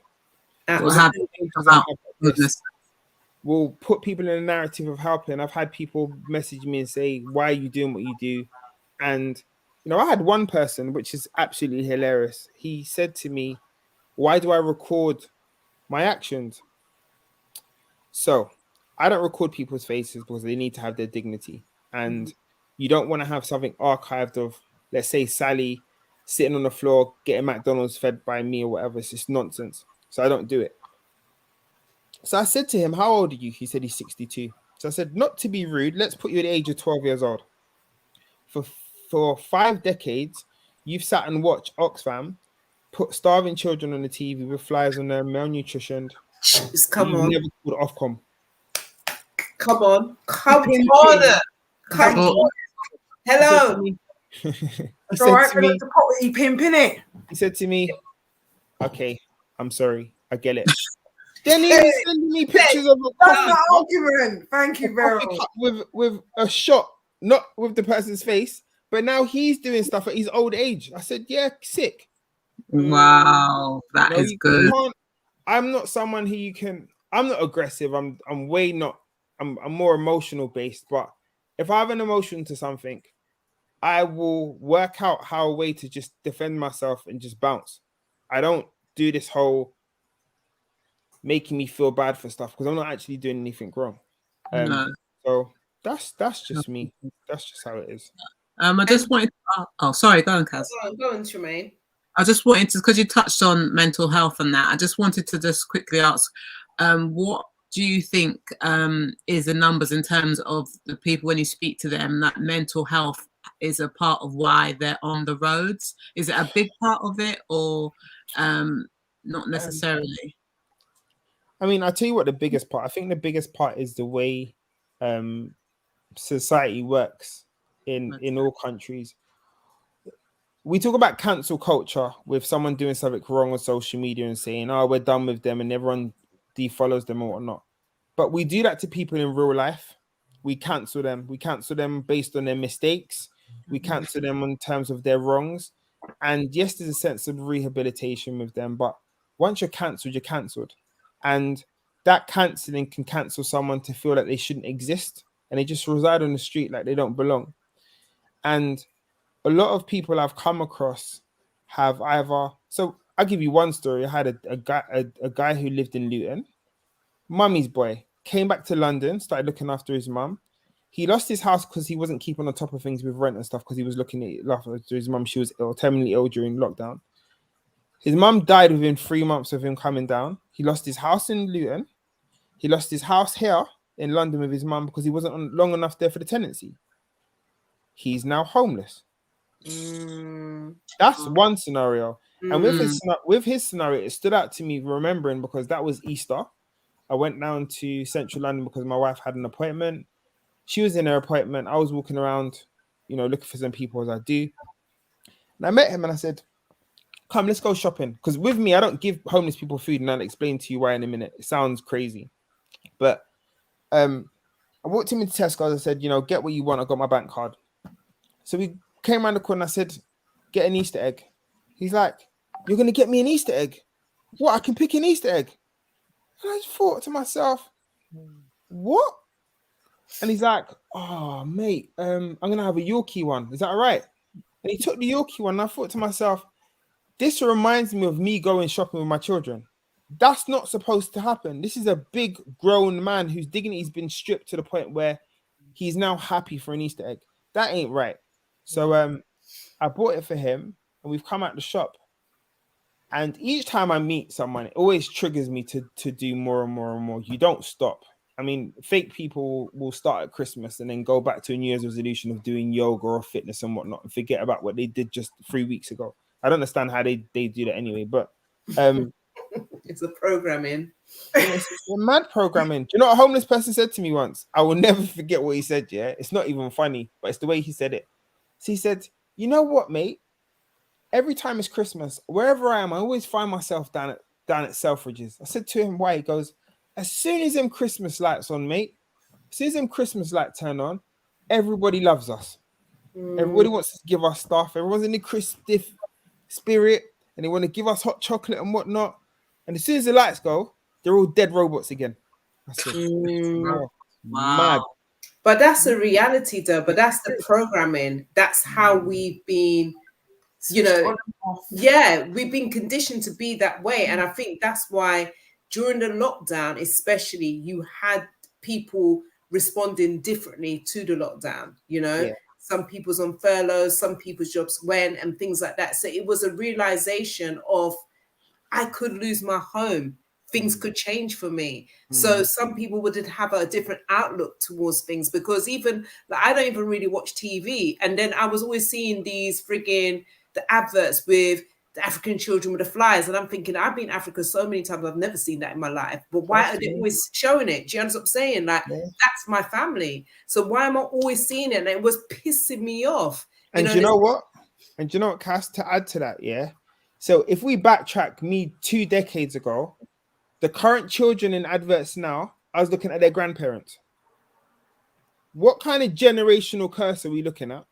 Will put people in a narrative of helping. I've had people message me and say, "Why are you doing what you do?" And you know, I had one person, which is absolutely hilarious. He said to me, "Why do I record my actions?" So I don't record people's faces because they need to have their dignity. And you don't want to have something archived of, let's say, Sally sitting on the floor getting McDonald's fed by me or whatever. It's just nonsense. So I don't do it. So I said to him, "How old are you?" He said he's 62. So I said, not to be rude, let's put you at the age of 12 years old. For 5 decades, you've sat and watched Oxfam put starving children on the TV with flies on them, malnutritioned. Come on. Never called Ofcom. Come on. Hello. It's all right, the poverty pimp, innit? He said to me, "Okay, I'm sorry, I get it." Then he was sending me pictures of a coffee argument. Thank you, Verral. With a shot, not with the person's face, but now he's doing stuff at his old age. I said, "Yeah, sick." Wow, that is good. I'm not someone who you can. I'm not aggressive. I'm way not. I'm more emotional based. But if I have an emotion to something, I will work out how a way to just defend myself and just bounce. I don't do this whole making me feel bad for stuff because I'm not actually doing anything wrong. So that's just me. That's just how it is. I just wanted to, sorry, go on, Kaz. Go on, Tremaine. I just wanted to, because you touched on mental health and that, I just wanted to just quickly ask, what do you think is the numbers in terms of the people when you speak to them that mental health is a part of why they're on the roads? Is it a big part of it or not necessarily? I mean, I'll tell you what the biggest part. I think the biggest part is the way society works in all countries. We talk about cancel culture with someone doing something wrong on social media and saying, "Oh, we're done with them," and everyone defollows them or whatnot. But we do that to people in real life. We cancel them. We cancel them based on their mistakes. We cancel them in terms of their wrongs. And yes, there's a sense of rehabilitation with them. But once you're cancelled, you're cancelled. And that cancelling can cancel someone to feel like they shouldn't exist. And they just reside on the street like they don't belong. And a lot of people I've come across have either... So I'll give you one story. I had a guy who lived in Luton. Mummy's boy. Came back to London, started looking after his mum. He lost his house because he wasn't keeping on top of things with rent and stuff because he was looking after his mum. She was ill, terminally ill during lockdown. His mum died within 3 months of him coming down. He lost his house in Luton. He lost his house here in London with his mum because he wasn't long enough there for the tenancy. He's now homeless. That's one scenario. And with his scenario, it stood out to me remembering because that was Easter. I went down to central London because my wife had an appointment. She was in her appointment. I was walking around, looking for some people as I do. And I met him and I said, come, let's go shopping. Because with me, I don't give homeless people food, and I'll explain to you why in a minute. It sounds crazy. But I walked him into Tesco. I said, get what you want. I got my bank card. So we came around the corner and I said, get an Easter egg. He's like, you're going to get me an Easter egg? What? I can pick an Easter egg? And I just thought to myself, what? And he's like, oh, mate, I'm going to have a Yorkie one. Is that all right? And he took the Yorkie one. And I thought to myself, this reminds me of me going shopping with my children. That's not supposed to happen. This is a big grown man whose dignity's been stripped to the point where he's now happy for an Easter egg. That ain't right. So I bought it for him and we've come out the shop. And each time I meet someone, it always triggers me to do more and more and more. You don't stop. I mean, fake people will start at Christmas and then go back to a New Year's resolution of doing yoga or fitness and whatnot and forget about what they did just 3 weeks ago. I don't understand how they do that anyway, but it's a programming. It's a mad programming. Do you know what a homeless person said to me once? I will never forget what he said. Yeah, it's not even funny, but it's the way he said it. So he said, "You know what, mate? Every time it's Christmas, wherever I am, I always find myself down at Selfridges." I said to him, "Why?" He goes, "As soon as them Christmas lights on, mate. As soon as them Christmas lights turn on, everybody loves us. Everybody wants to give us stuff. Everyone's in the Christmas spirit, and they want to give us hot chocolate and whatnot. And as soon as the lights go, they're all dead robots again." I said, wow. Mad. But that's a reality, though. But that's the programming. That's how we've been, we've been conditioned to be that way. And I think that's why during the lockdown, especially, you had people responding differently to the lockdown, Some people's on furlough, some people's jobs went and things like that. So it was a realization of I could lose my home. Things could change for me. So some people would have a different outlook towards things because even I don't even really watch TV. And then I was always seeing these the adverts with the African children with the flyers. And I'm thinking, I've been to Africa so many times, I've never seen that in my life. But why are they always showing it? Do you understand what I'm saying? That's my family. So why am I always seeing it? And it was pissing me off. And do you know what? And do you know what, Cass, to add to that, yeah? So if we backtrack me 2 decades ago, the current children in adverts now, I was looking at their grandparents. What kind of generational curse are we looking at?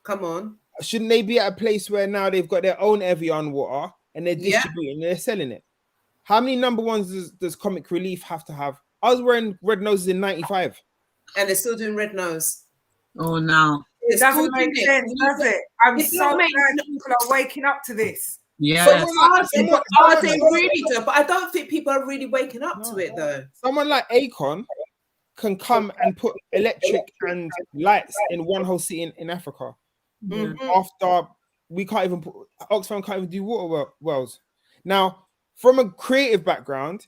Come on. Shouldn't they be at a place where now they've got their own Evian water and they're distributing and they're selling it? How many number ones does Comic Relief have to have? I was wearing red noses in 95. And they're still doing red nose. Oh, no. It doesn't make sense, does it? I'm so glad people are waking up to this. Yeah. Are they really though? But I don't think people are really waking up to it though. Someone like Akon can come and put electric and lights in one whole city in Africa. After we can't even put Oxfam can't even do water wells. Now, from a creative background,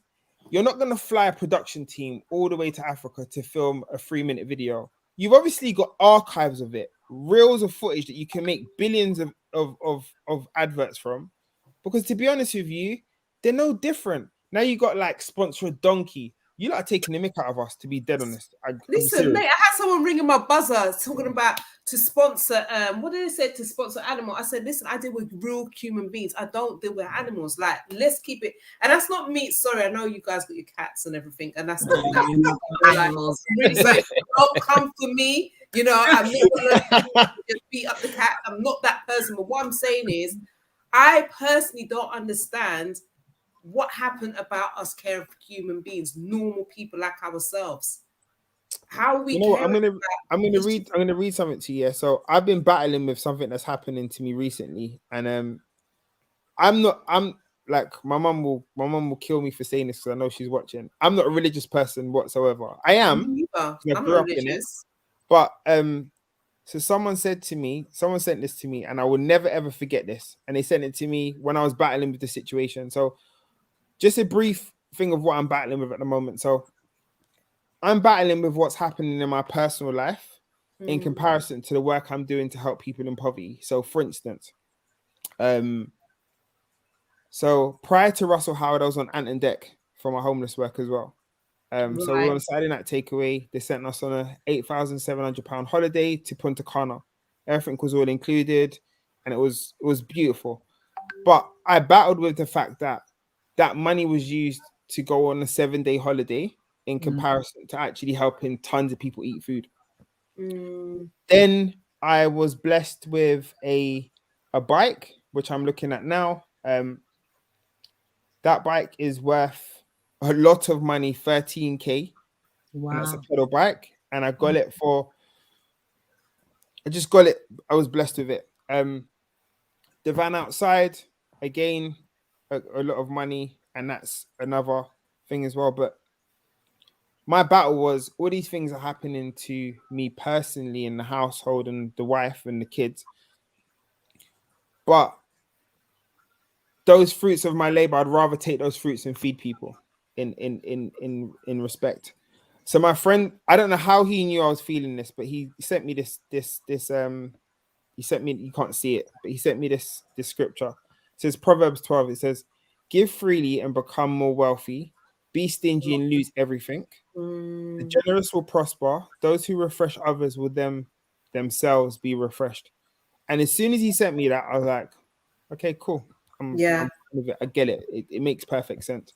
you're not going to fly a production team all the way to Africa to film a 3-minute video. You've obviously got archives of it, reels of footage that you can make billions of adverts from. Because to be honest with you, they're no different. Now you got like sponsor a donkey. You lot are taking the mick out of us, to be dead honest. Listen, mate, I had someone ringing my buzzer talking about to sponsor, what did they say to sponsor animal? I said, listen, I deal with real human beings. I don't deal with animals. Like, let's keep it. And that's not me. Sorry, I know you guys got your cats and everything. And that's not animals. Really sorry. Don't come for me. I'm not going to just beat up the cat. I'm not that person. But what I'm saying is, I personally don't understand what happened about us caring for human beings, normal people like ourselves. How we I'm gonna read something to you. Yeah? So I've been battling with something that's happening to me recently, and I'm like my mum will kill me for saying this because I know she's watching. I'm not a religious person whatsoever. I am. I'm I grew up in it, religious. but So someone sent this to me, and I will never ever forget this. And they sent it to me when I was battling with the situation. So just a brief thing of what I'm battling with at the moment. So I'm battling with what's happening in my personal life in comparison to the work I'm doing to help people in poverty. So for instance, so prior to Russell Howard, I was on Ant and Deck for my homeless work as well. So we were on a Saturday night takeaway. They sent us on a £8,700 holiday to Punta Cana. Everything was all included, and it was beautiful. But I battled with the fact that that money was used to go on a 7-day holiday in comparison to actually helping tons of people eat food. Then I was blessed with a bike, which I'm looking at now. That bike is worth a lot of money, 13k. Wow. And that's a pedal bike. And I got it I just got it. I was blessed with it. The van outside, again, a lot of money. And that's another thing as well. But my battle was all these things are happening to me personally in the household and the wife and the kids. But those fruits of my labor, I'd rather take those fruits and feed people in respect. So my friend, I don't know how he knew I was feeling this, but he sent me this he sent me, you can't see it, but he sent me this scripture. It says Proverbs 12. It says, give freely and become more wealthy. Be stingy and lose everything. The generous will prosper. Those who refresh others will themselves be refreshed. And as soon as he sent me that, I was like, okay, cool. I'm with it. I get it. It makes perfect sense.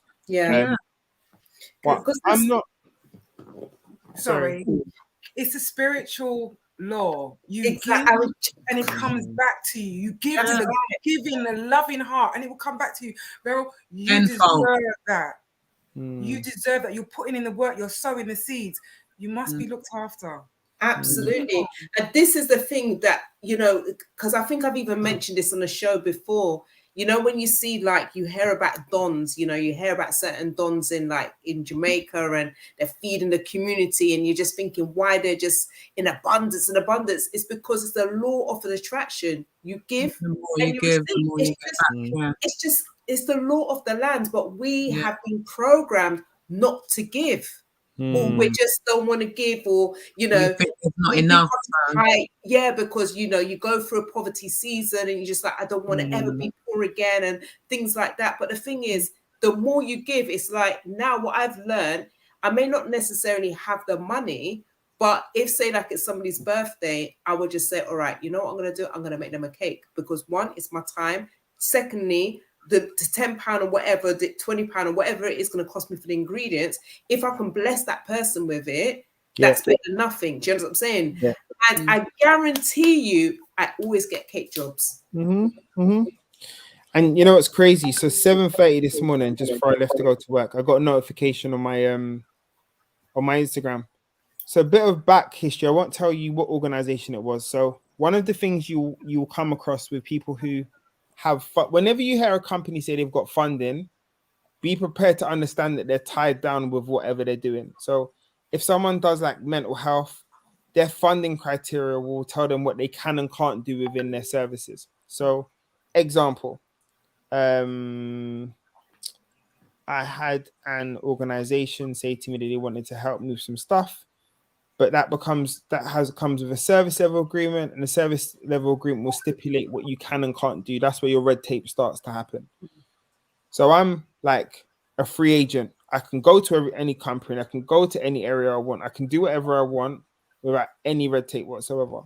But I'm not. Sorry. It's a spiritual law. You exactly. give and it comes back to you. You give to the giving a loving heart, and it will come back to you. Verral, you deserve that. You deserve that. You're putting in the work. You're sowing the seeds. You must be looked after. Absolutely. And this is the thing that, you know, because I think I've even mentioned this on the show before. You know, when you see, like, you hear about dons, you know, you hear about certain dons in Jamaica, and they're feeding the community, and you're just thinking why they're just in abundance. It's because it's the law of attraction. You give, and you receive. It's the law of the land. But we have been programmed not to give. Or we just don't want to give, or, you know, it's not enough. Because, you know, you go through a poverty season and you're just like, I don't want to ever be poor again, and things like that. But the thing is, the more you give, it's like, now what I've learned, I may not necessarily have the money, but if, say, like, it's somebody's birthday, I would just say, all right, you know what I'm going to do? I'm going to make them a cake, because one, it's my time. Secondly, the £10 or whatever, the £20 or whatever it is going to cost me for the ingredients, if I can bless that person with it, that's better than nothing. Do you know what I'm saying? Yeah. And I guarantee you, I always get cake jobs. And you know what's crazy? So 7:30 this morning, just before I left to go to work, I got a notification on my Instagram. So a bit of back history. I won't tell you what organization it was. So one of the things you will come across with people who have whenever you hear a company say they've got funding, be prepared to understand that they're tied down with whatever they're doing. So if someone does like mental health, their funding criteria will tell them what they can and can't do within their services. So example, I had an organization say to me that they wanted to help me with some stuff, but comes with a service level agreement, and the service level agreement will stipulate what you can and can't do. That's where your red tape starts to happen. So I'm like a free agent. I can go to any company. I can go to any area I want. I can do whatever I want without any red tape whatsoever.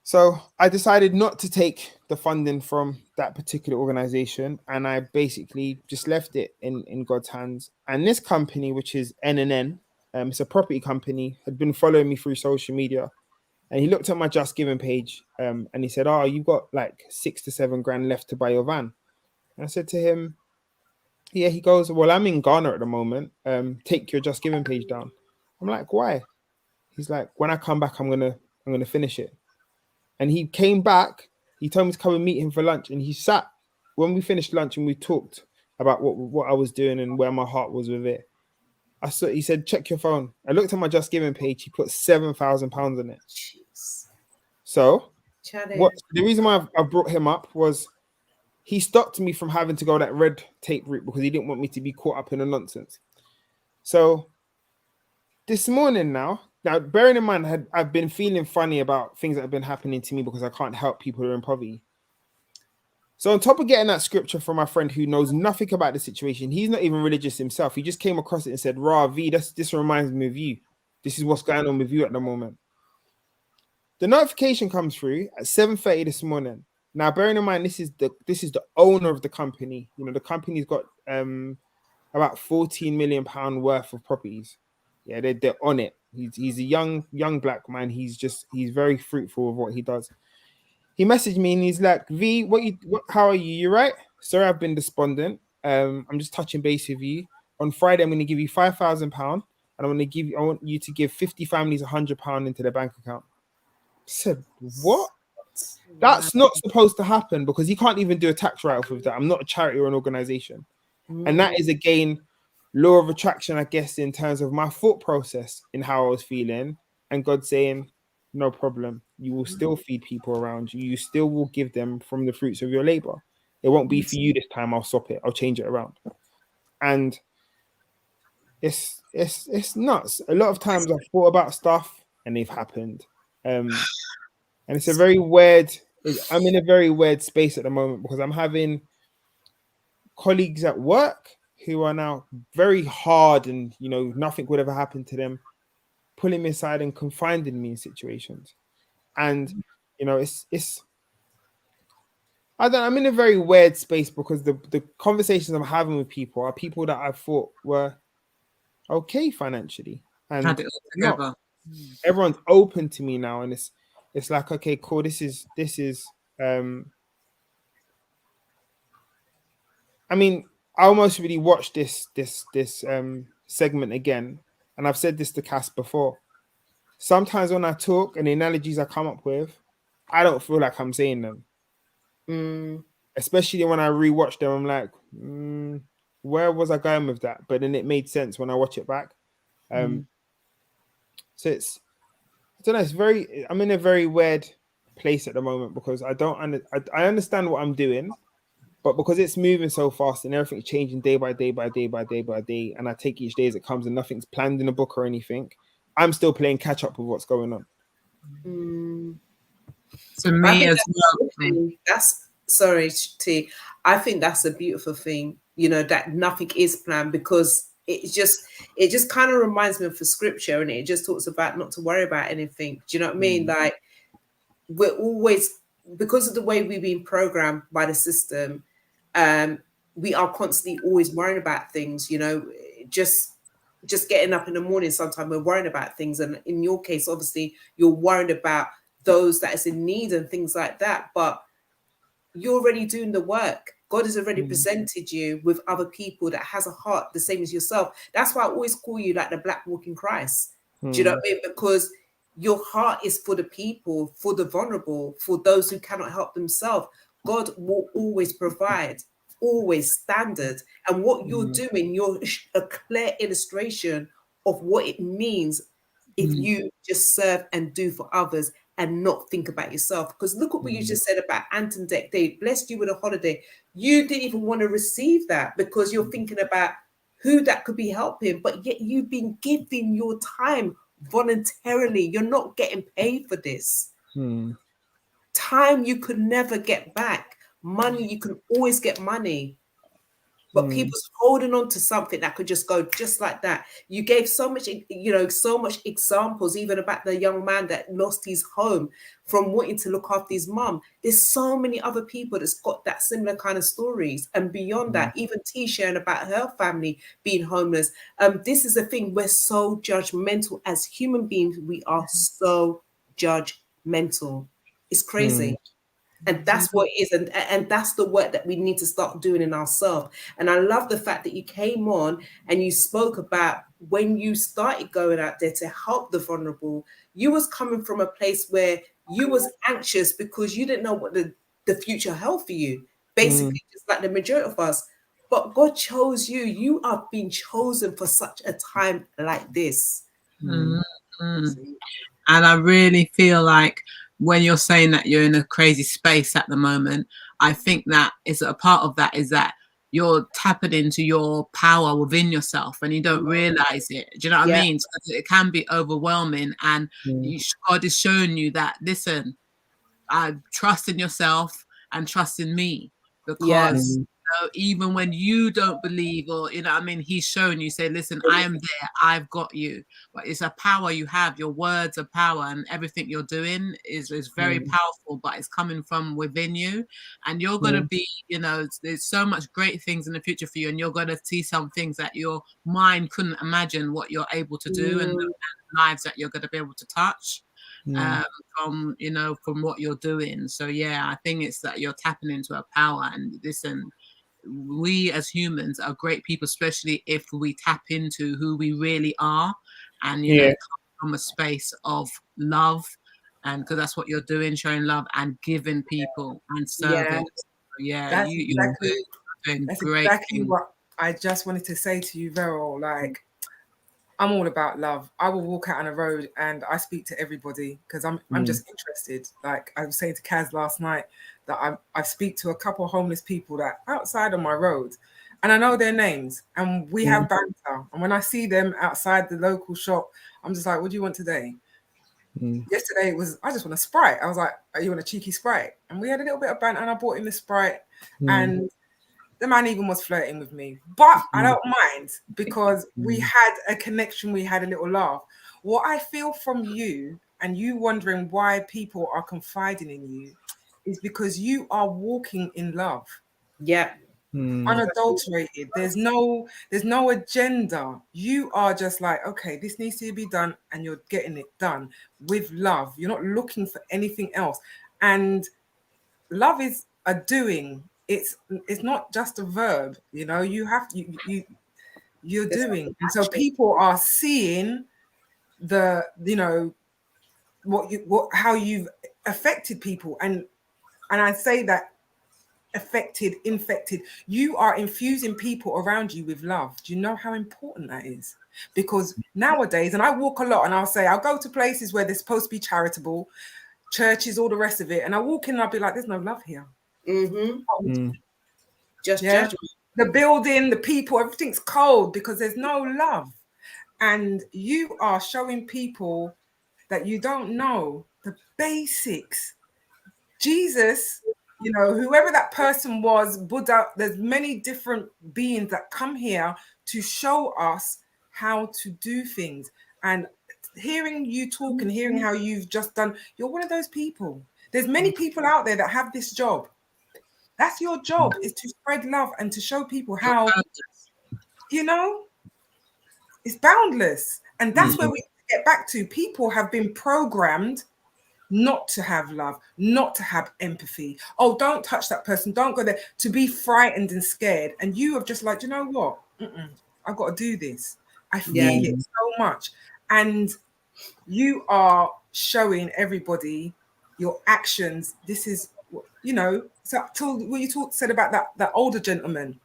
So I decided not to take the funding from that particular organization, and I basically just left it in God's hands. And this company, which is N&N, it's a property company, had been following me through social media, and he looked at my Just Giving page, and he said, "Oh, you've got like 6 to 7 grand left to buy your van." And I said to him, "Yeah." He goes, "Well, I'm in Ghana at the moment. Take your Just Giving page down." I'm like, "Why?" He's like, "When I come back, I'm gonna finish it." And he came back. He told me to come and meet him for lunch, and he sat when we finished lunch, and we talked about what I was doing and where my heart was with it. He said, "Check your phone." I looked at my Just Giving page. He put £7,000 on it. So Chatting. the reason why I brought him up was he stopped me from having to go that red tape route because he didn't want me to be caught up in the nonsense. So this morning now bearing in mind I've been feeling funny about things that have been happening to me because I can't help people who are in poverty. So on top of getting that scripture from my friend who knows nothing about the situation, he's not even religious himself. He just came across it and said, "Ra V, this reminds me of you. This is what's going on with you at the moment." The notification comes through at 7:30 this morning. Now, bearing in mind, this is the owner of the company. You know, the company's got about 14 million pound worth of properties. Yeah, they're on it. He's a young black man. He's very fruitful with what he does. He messaged me and he's like, "V, how are you? You right? Sorry, I've been despondent. I'm just touching base with you. On Friday, I'm going to give you £5,000, and I want you to give 50 families £100 into their bank account." I said, "What? That's not supposed to happen because he can't even do a tax write-off with that. I'm not a charity or an organization." And that is again law of attraction, I guess, in terms of my thought process in how I was feeling, and God saying, "No problem. You will still feed people around you. You still will give them from the fruits of your labor. It won't be for you this time. I'll stop it. I'll change it around." And it's nuts. A lot of times I've thought about stuff and they've happened. And it's a very weird. I'm in a very weird space at the moment because I'm having colleagues at work who are now very hard and nothing would ever happen to them, pulling me aside and confining me in situations. And it's I'm in a very weird space because the conversations I'm having with people are people that I thought were okay financially, and Had it all together. everyone's open to me now, and it's like, okay, cool, this is I mean, I almost really watched this segment again, and I've said this to Cass before. Sometimes when I talk and the analogies I come up with, I don't feel like I'm saying them. Especially when I rewatch them, I'm like, where was I going with that? But then it made sense when I watch it back. So I don't know. I'm in a very weird place at the moment because I understand what I'm doing, but because it's moving so fast and everything's changing day by day by day by day by day, and I take each day as it comes and nothing's planned in a book or anything, I'm still playing catch up with what's going on. To me as well. Sorry, T. I think that's a beautiful thing, that nothing is planned, because it just kind of reminds me of the scripture, and it just talks about not to worry about anything. Do you know what I mean? Like, we're always, because of the way we've been programmed by the system, we are constantly always worrying about things, just getting up in the morning. Sometimes we're worrying about things, and in your case, obviously, you're worried about those that is in need and things like that, but you're already doing the work. God has already presented you with other people that has a heart the same as yourself. That's why I always call you like the Black Walking Christ. Do you know what I mean? Because your heart is for the people, for the vulnerable, for those who cannot help themselves. God will always provide, always standard. And what you're doing, you're a clear illustration of what it means if you just serve and do for others and not think about yourself. Because look at what you just said about Anton Deck Day, blessed you with a holiday. You didn't even want to receive that because you're thinking about who that could be helping, but yet you've been giving your time voluntarily. You're not getting paid for this. Time you could never get back. Money, you can always get money. But people's holding on to something that could just go just like that. You gave so much, so much examples, even about the young man that lost his home from wanting to look after his mum. There's so many other people that's got that similar kind of stories. And beyond that, even T sharing about her family being homeless. This is the thing. We're so judgmental as human beings. We are so judgmental. It's crazy. And that's what it is. And that's the work that we need to start doing in ourselves. And I love the fact that you came on and you spoke about when you started going out there to help the vulnerable, you was coming from a place where you was anxious because you didn't know what the future held for you. Basically, just like the majority of us. But God chose you. You are being chosen for such a time like this. And I really feel like when you're saying that you're in a crazy space at the moment, I think that is a part of that is that you're tapping into your power within yourself and you don't realize it. Do you know what I mean? So it can be overwhelming, and God is showing you that, listen, I trust in yourself and trust in me, because even when you don't believe, or he's showing you, say, listen, I am there, I've got you. But it's a power you have. Your words are power, and everything you're doing is very powerful, but it's coming from within you. And you're going to be, there's so much great things in the future for you, and you're going to see some things that your mind couldn't imagine what you're able to do, and lives that you're going to be able to touch. From what you're doing. So yeah, I think it's that you're tapping into a power. And listen, we as humans are great people, especially if we tap into who we really are, and come from a space of love, and because that's what you're doing, showing love and giving people and serving. That's you're doing great exactly things. what I just wanted to say to you, Verral. Like, I'm all about love. I will walk out on a road and I speak to everybody because I'm just interested. Like I was saying to Kaz last night, that I speak to a couple of homeless people that are outside on my road, and I know their names, and we have banter. And when I see them outside the local shop, I'm just like, "What do you want today?" Yesterday it was, I just want a Sprite. I was like, "Are you on a cheeky Sprite?" And we had a little bit of banter, and I bought him the Sprite, and the man even was flirting with me, but I don't mind because we had a connection, we had a little laugh. What I feel from you, and you wondering why people are confiding in you, is because you are walking in love. Unadulterated. There's no agenda. You are just like, okay, this needs to be done, and you're getting it done with love. You're not looking for anything else. And love is a doing. It's not just a verb, you have you're doing. And so people are seeing how you've affected people, and I say that affected, infected. You are infusing people around you with love. Do you know how important that is? Because nowadays, and I walk a lot, and I'll go to places where they're supposed to be charitable, churches, all the rest of it, and I walk in and I'll be like, there's no love here. Just judgment. The building, the people, everything's cold because there's no love. And you are showing people that you don't know the basics. Jesus, whoever that person was, Buddha, there's many different beings that come here to show us how to do things. And hearing you talk and hearing how you've just done, you're one of those people. There's many people out there that have this job. That's your job, is to spread love and to show people how, it's boundless. And that's where we get back to. People have been programmed not to have love, not to have empathy. Oh, don't touch that person. Don't go there. To be frightened and scared. And you have just like, you know what? I've got to do this. I feel it so much. And you are showing everybody your actions. This is, so what you said about that older gentleman,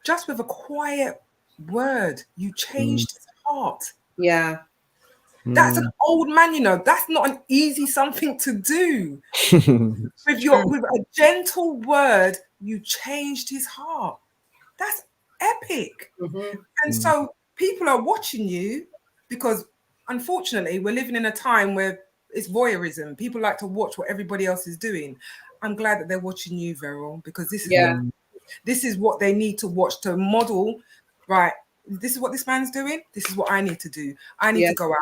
just with a quiet word, you changed his heart. That's an old man, that's not an easy something to do. with a gentle word, you changed his heart. That's epic. And so people are watching you because unfortunately we're living in a time where it's voyeurism. People like to watch what everybody else is doing. I'm glad that they're watching you, Verral, because this is what they need to watch to model, right? This is what this man's doing. This is what I need to do. I need to go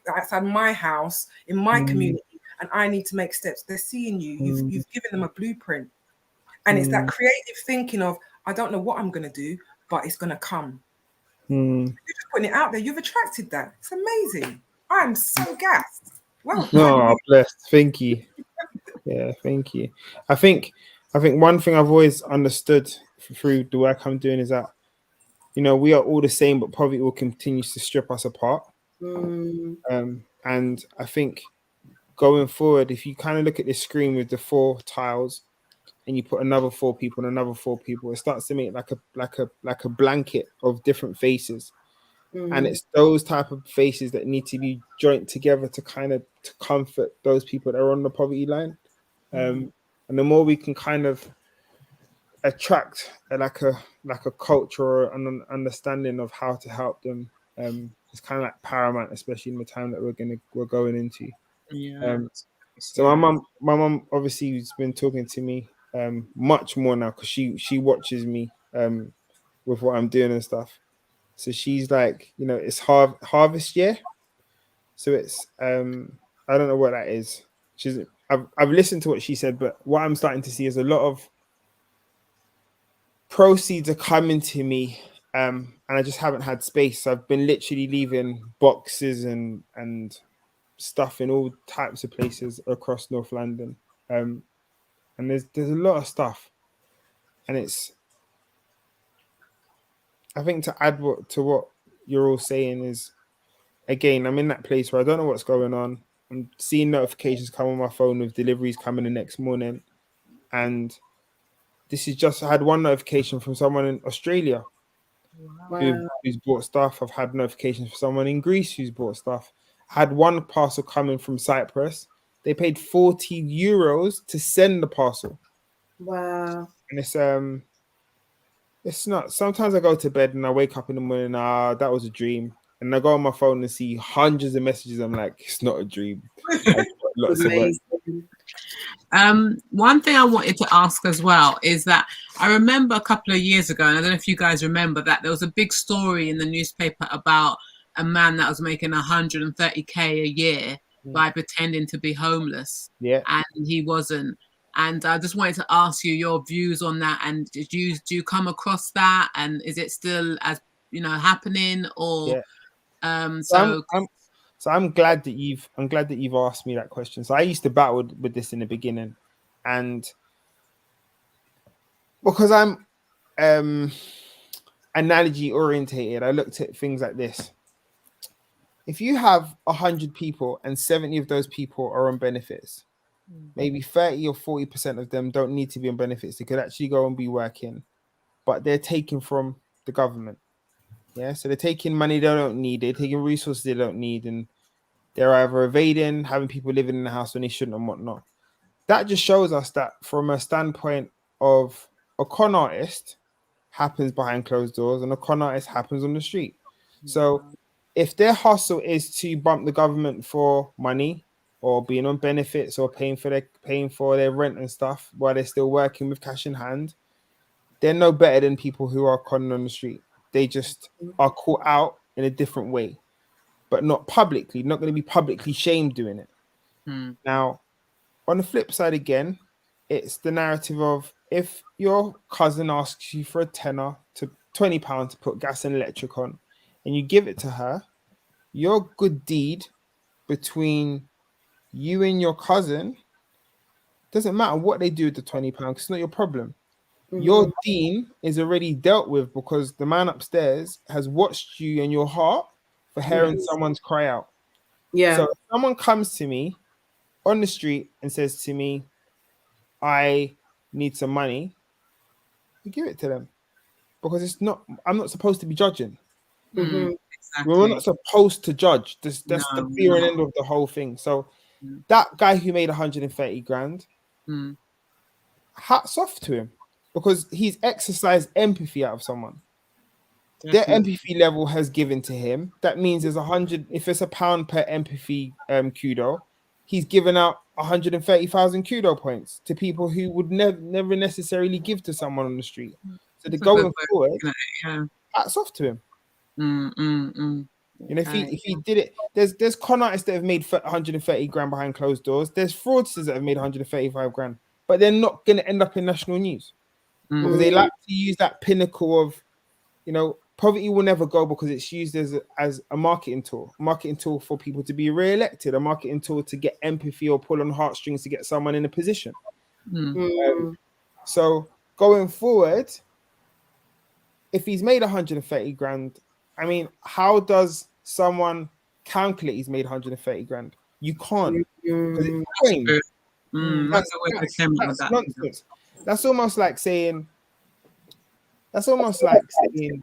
outside my house, in my community, and I need to make steps. They're seeing you. You've given them a blueprint. And it's that creative thinking of, I don't know what I'm going to do, but it's going to come. You're just putting it out there. You've attracted that. It's amazing. I'm so gassed. Well, blessed. Thank you. Yeah, thank you. I think one thing I've always understood through the work I'm doing is that, we are all the same, but poverty will continue to strip us apart. And I think going forward, if you kind of look at this screen with the 4 tiles, and you put another 4 people and another 4 people, it starts to make like a blanket of different faces. And it's those type of faces that need to be joined together to kind of to comfort those people that are on the poverty line. And the more we can kind of attract like a culture or an understanding of how to help them, it's kind of like paramount, especially in the time that we're going into. Yeah. So my mum obviously has been talking to me much more now because she watches me with what I'm doing and stuff. So she's like, you know, it's harvest year. So it's I don't know what that is. I've listened to what she said, but what I'm starting to see is a lot of proceeds are coming to me, and I just haven't had space. So I've been literally leaving boxes and stuff in all types of places across North London. And there's a lot of stuff, and it's, I think, to add to what you're all saying is, again, I'm in that place where I don't know what's going on. I'm seeing notifications come on my phone with deliveries coming the next morning, and this is just, I had one notification from someone in Australia who's bought stuff. I've had notifications from someone in Greece who's bought stuff. I had one parcel coming from Cyprus. They paid €40 to send the parcel. Wow. And it's not, sometimes I go to bed and I wake up in the morning, that was a dream. And I go on my phone and see hundreds of messages. I'm like, it's not a dream. Lots of work. One thing I wanted to ask as well is that I remember a couple of years ago, and I don't know if you guys remember, that there was a big story in the newspaper about a man that was making 130k a year by pretending to be homeless. Yeah. And he wasn't. And I just wanted to ask you your views on that. And do you come across that? And is it still, as you know, happening? Or So I'm glad that you've asked me that question. So I used to battle with this in the beginning, and because I'm analogy orientated, I looked at things like this. If you have 100 people and 70 of those people are on benefits, maybe 30 or 40% of them don't need to be on benefits. They could actually go and be working, but they're taking from the government. Yeah, so they're taking money they don't need, they're taking resources they don't need, and they're either evading, having people living in the house when they shouldn't and whatnot. That just shows us that from a standpoint of a con artist happens behind closed doors and a con artist happens on the street. So if their hustle is to bump the government for money or being on benefits or paying for their rent and stuff while they're still working with cash in hand, they're no better than people who are conning on the street. They just are caught out in a different way, but not publicly, not going to be publicly shamed doing it. Now, on the flip side again, it's the narrative of if your cousin asks you for a tenner to £20 to put gas and electric on, and you give it to her, your good deed between you and your cousin, doesn't matter what they do with the £20, it's not your problem. Your dean is already dealt with because the man upstairs has watched you and your heart for hearing someone's cry out. Yeah. So if someone comes to me on the street and says to me, I need some money, you give it to them because I'm not supposed to be judging. Exactly. We're not supposed to judge. That's the fear and end of the whole thing. So that guy who made 130 grand, hats off to him because he's exercised empathy out of someone. Definitely. Their empathy level has given to him. That means there's 100, if it's £1 per empathy kudo, he's given out 130,000 kudo points to people who would never necessarily give to someone on the street. So they're going forward, hats off to him. You know, if he did it, there's con artists that have made 130 grand behind closed doors. There's fraudsters that have made 135 grand, but they're not going to end up in national news because they like to use that pinnacle of, you know, poverty will never go because it's used as a marketing tool for people to be re-elected, a marketing tool to get empathy or pull on heartstrings to get someone in a position. So going forward, if he's made 130 grand, I mean, how does someone calculate he's made 130 grand? You can't. That's nonsense. That's almost like saying you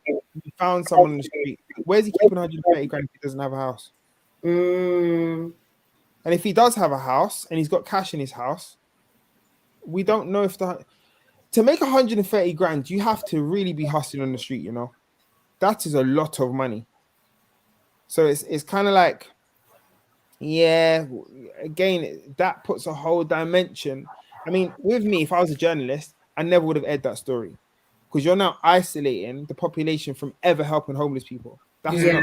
found someone on the street Where's he keeping 130 grand if he doesn't have a house? Mm. And if he does have a house and he's got cash in his house, we don't know if to make 130 grand, you have to really be hustling on the street, you know. That is a lot of money. So it's kind of like, yeah, again, that puts a whole dimension. I mean, with me, if I was a journalist, I never would have aired that story, because you're now isolating the population from ever helping homeless people. That's Yeah.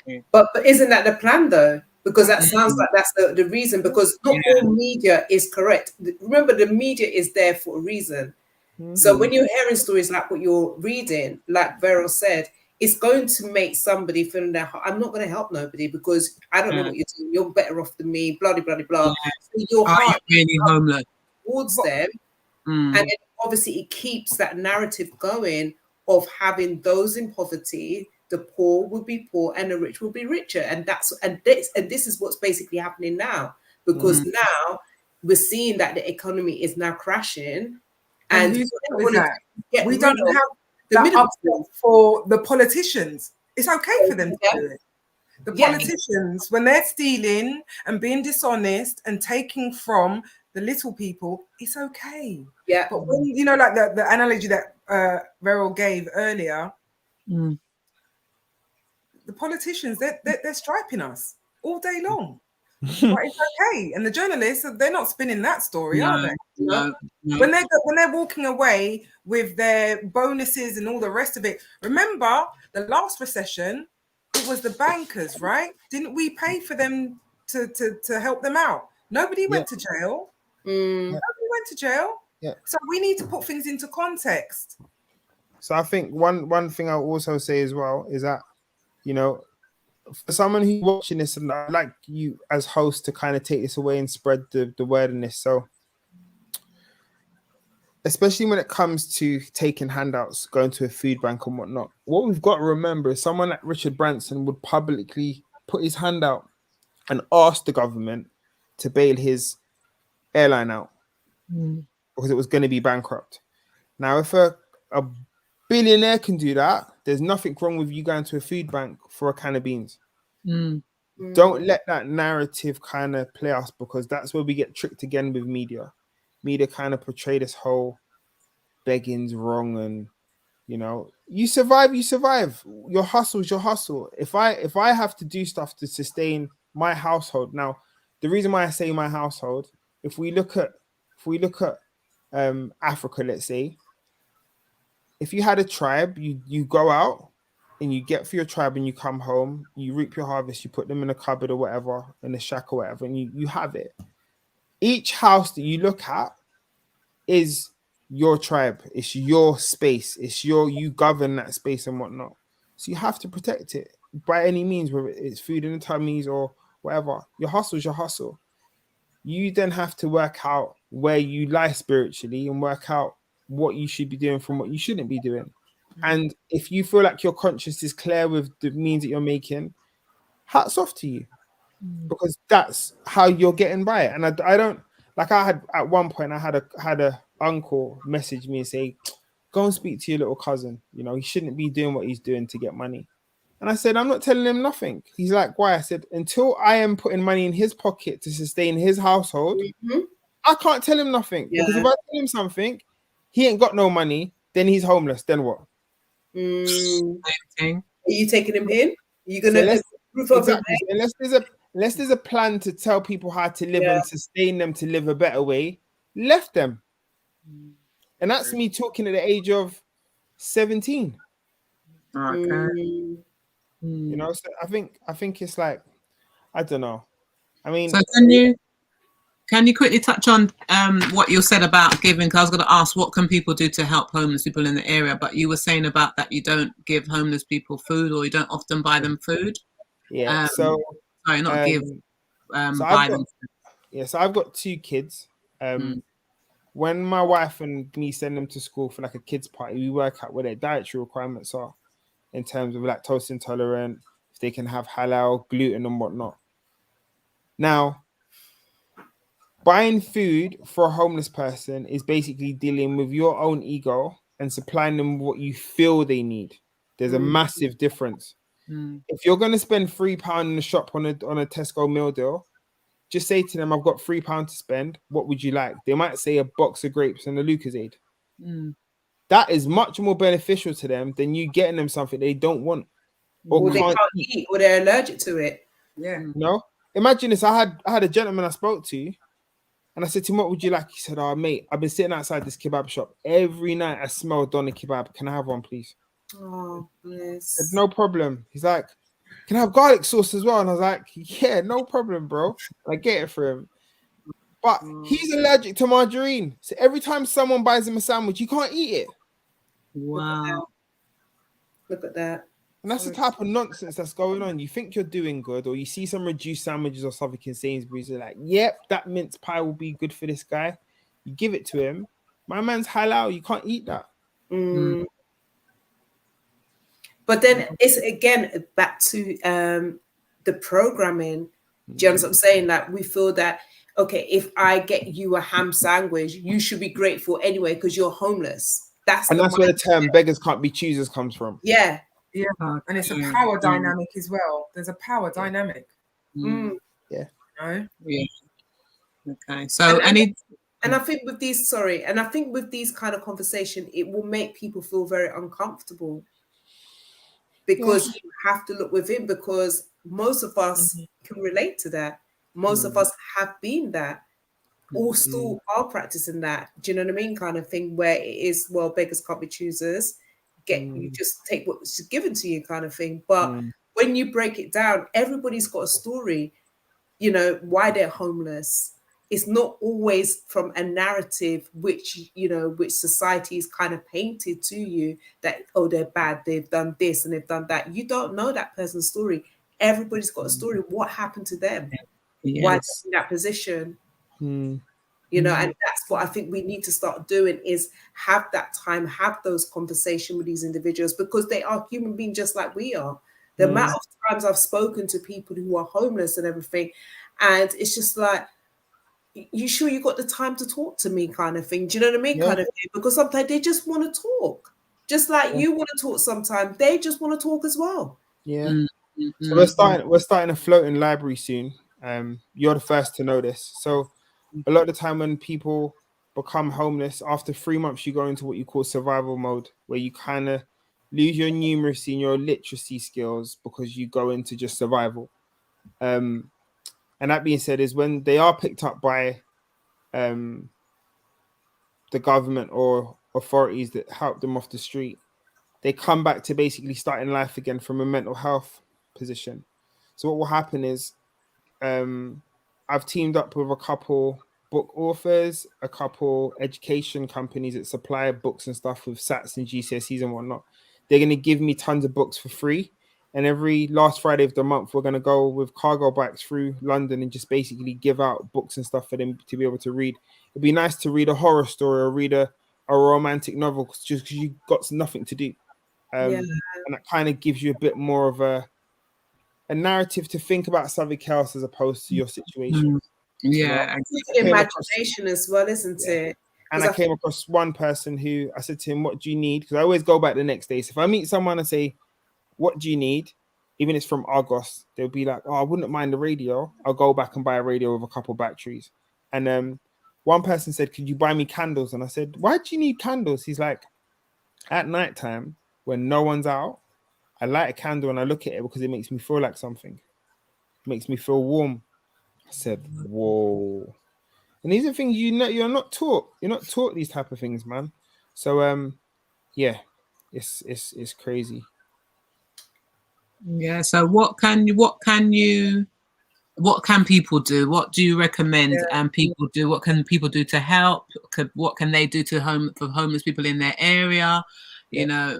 not. But isn't that the plan though? Because that sounds like that's the reason, because not all media is correct. Remember, the media is there for a reason. So when you're hearing stories like what you're reading, like Verral said, it's going to make somebody feel that I'm not going to help nobody because I don't know what you're doing. You're better off than me, blah, blah, blah, blah. So your heart really homeless towards them. And then obviously it keeps that narrative going of having those in poverty. The poor will be poor and the rich will be richer. And this is what's basically happening now, because now we're seeing that the economy is now crashing. And we don't have that upset for the politicians. It's okay for them to do it. The politicians, when they're stealing and being dishonest and taking from the little people, it's okay. Yeah. But when, you know, like the analogy that Verral gave earlier, the politicians, they're striping us all day long. But it's okay. And the journalists, they're not spinning that story, are they? No. When they're walking away with their bonuses and all the rest of it. Remember the last recession, it was the bankers, right? Didn't we pay for them to help them out? Nobody went to jail. Nobody went to jail. So we need to put things into context. So I think one thing I'll also say as well is that, you know, for someone who's watching this, and I'd like you as host to kind of take this away and spread the word in this. So especially when it comes to taking handouts, going to a food bank and whatnot, what we've got to remember is someone like Richard Branson would publicly put his hand out and ask the government to bail his airline out because it was going to be bankrupt. Now, if a billionaire can do that, there's nothing wrong with you going to a food bank for a can of beans. Don't let that narrative kind of play us, because that's where we get tricked again with media. Media kind of portray this whole begging's wrong, and you know, you survive. Your hustle's your hustle. If I have to do stuff to sustain my household, now the reason why I say my household, if we look at Africa, let's say, if you had a tribe, you go out and you get for your tribe and you come home, you reap your harvest, you put them in a cupboard or whatever, in a shack or whatever, and you have it. Each house that you look at is your tribe. It's your space. You govern that space and whatnot. So you have to protect it by any means, whether it's food in the tummies or whatever. Your hustle is your hustle. You then have to work out where you lie spiritually and work out what you should be doing from what you shouldn't be doing. And if you feel like your conscience is clear with the means that you're making, hats off to you, because that's how you're getting by it. And I don't, like, I had at one point I had a uncle message me and say, go and speak to your little cousin. You know, he shouldn't be doing what he's doing to get money. And I said, I'm not telling him nothing. He's like, why? I said, until I am putting money in his pocket to sustain his household, I can't tell him nothing. Because if I tell him something, he ain't got no money, then he's homeless. Then what? Are you taking him in? Are you gonna unless there's a plan to tell people how to live and sustain them to live a better way, left them. And that's me talking at the age of 17. You know, so I think it's like, I don't know. I mean, so can you quickly touch on what you said about giving? Because I was going to ask, what can people do to help homeless people in the area? But you were saying about that you don't give homeless people food, or you don't often buy them food. Yeah. So buy them. Yeah. So I've got 2 kids. When my wife and me send them to school for like a kids party, we work out what their dietary requirements are in terms of lactose intolerant, if they can have halal, gluten, and whatnot. Now, buying food for a homeless person is basically dealing with your own ego and supplying them what you feel they need. There's a massive difference. If you're gonna spend £3 in the shop on a Tesco meal deal, just say to them, I've got £3 to spend. What would you like? They might say a box of grapes and a Lucozade. That is much more beneficial to them than you getting them something they don't want or they can't eat, or they're allergic to it. Yeah. No. Imagine this. I had a gentleman I spoke to, and I said to him, what would you like? He said, oh, mate, I've been sitting outside this kebab shop. Every night I smell doner kebab. Can I have one, please? Oh, yes. I said, no problem. He's like, can I have garlic sauce as well? And I was like, yeah, no problem, bro. And I get it for him. But he's allergic to margarine. So every time someone buys him a sandwich, you can't eat it. Wow. Look at that. And that's the type of nonsense that's going on. You think you're doing good, or you see some reduced sandwiches or something in Sainsbury's, you're like, yep, that mince pie will be good for this guy. You give it to him. My man's halal. You can't eat that. But then it's again back to the programming. Do you understand what I'm saying? That we feel that, okay, if I get you a ham sandwich, you should be grateful anyway because you're homeless. That's where the term beggars can't be choosers comes from. Yeah. Yeah. And it's a power dynamic as well. There's a power dynamic. Yeah. No? Yeah. Okay. So and I think with these, kind of conversation, it will make people feel very uncomfortable. Because you have to look within, because most of us can relate to that. Most of us have been that, or still are practicing that. Do you know what I mean? Kind of thing where it is, well, beggars can't be choosers. You just take what's given to you, kind of thing. But when you break it down, everybody's got a story, you know, why they're homeless. It's not always from a narrative which society is kind of painted to you that, oh, they're bad, they've done this and they've done that. You don't know that person's story. Everybody's got a story. What happened to them? Yes. Why they're in that position? You know, and that's what I think we need to start doing, is have that time, have those conversations with these individuals, because they are human beings just like we are. The amount of times I've spoken to people who are homeless and everything, and it's just like, you sure you got the time to talk to me, kind of thing? Do you know what I mean? Kind of thing. Because sometimes they just want to talk, just like you want to talk. Sometimes they just want to talk as well. Yeah. So we're starting a floating library soon. You're the first to know this. So a lot of the time when people become homeless, after 3 months, you go into what you call survival mode, where you kind of lose your numeracy and your literacy skills because you go into just survival. And that being said, is when they are picked up by the government or authorities that help them off the street, they come back to basically starting life again from a mental health position. So what will happen is I've teamed up with a couple book authors, a couple education companies that supply books and stuff with SATs and GCSEs and whatnot. They're going to give me tons of books for free. And every last Friday of the month, we're going to go with cargo bikes through London and just basically give out books and stuff for them to be able to read. It'd be nice to read a horror story or read a romantic novel just because you've got nothing to do. And that kind of gives you a bit more of a narrative to think about something else as opposed to your situation. Yeah. Imagination as well, isn't it? And I came across one person who I said to him, what do you need? Because I always go back the next day. So if I meet someone and say, what do you need? Even if it's from Argos, they'll be like, oh, I wouldn't mind the radio. I'll go back and buy a radio with a couple batteries. And one person said, could you buy me candles? And I said, why do you need candles? He's like, at nighttime, when no one's out, I light a candle and I look at it because it makes me feel like something. It makes me feel warm. I said, whoa. And these are things you're not taught. You're not taught these type of things, man. So yeah, it's crazy. Yeah. So what can people do? What do you recommend people do? What can people do to help? What can they do for homeless people in their area? You know,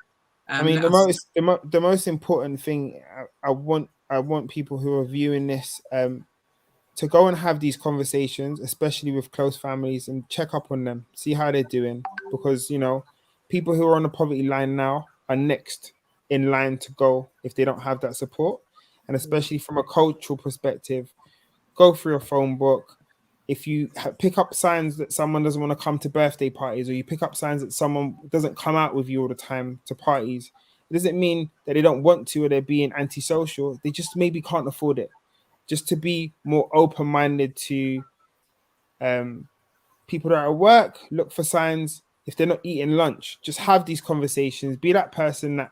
I mean, the most important thing I want people who are viewing this to go and have these conversations, especially with close families, and check up on them, see how they're doing, because you know, people who are on the poverty line now are next in line to go if they don't have that support. And especially from a cultural perspective, go through a phone book. If you pick up signs that someone doesn't want to come to birthday parties, or you pick up signs that someone doesn't come out with you all the time to parties, It doesn't mean that they don't want to or they're being antisocial. They just maybe can't afford it. Just to be more open-minded to people that are at work, look for signs. If they're not eating lunch, just have these conversations. Be that person that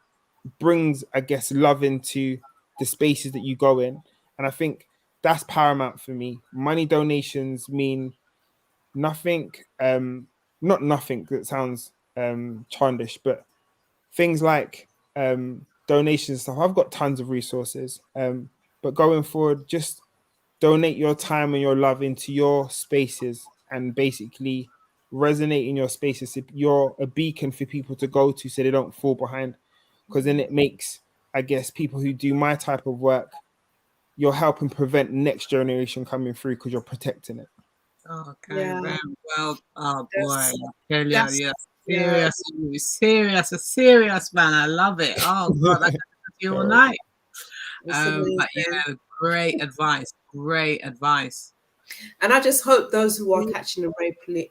brings, I guess, love into the spaces that you go in. And I think that's paramount for me. Money donations mean nothing, not nothing that sounds childish, but things like donations stuff. I've got tons of resources. But going forward, just donate your time and your love into your spaces and basically resonate in your spaces. You're a beacon for people to go to so they don't fall behind. Because then it makes, I guess, people who do my type of work, you're helping prevent next generation coming through because you're protecting it. Okay, Yeah. very well. Oh boy, yeah, that's- yeah, serious man. I love it. Oh God, I could do you all night. It's But amazing. yeah, great advice. Great advice. And I just hope those who are catching the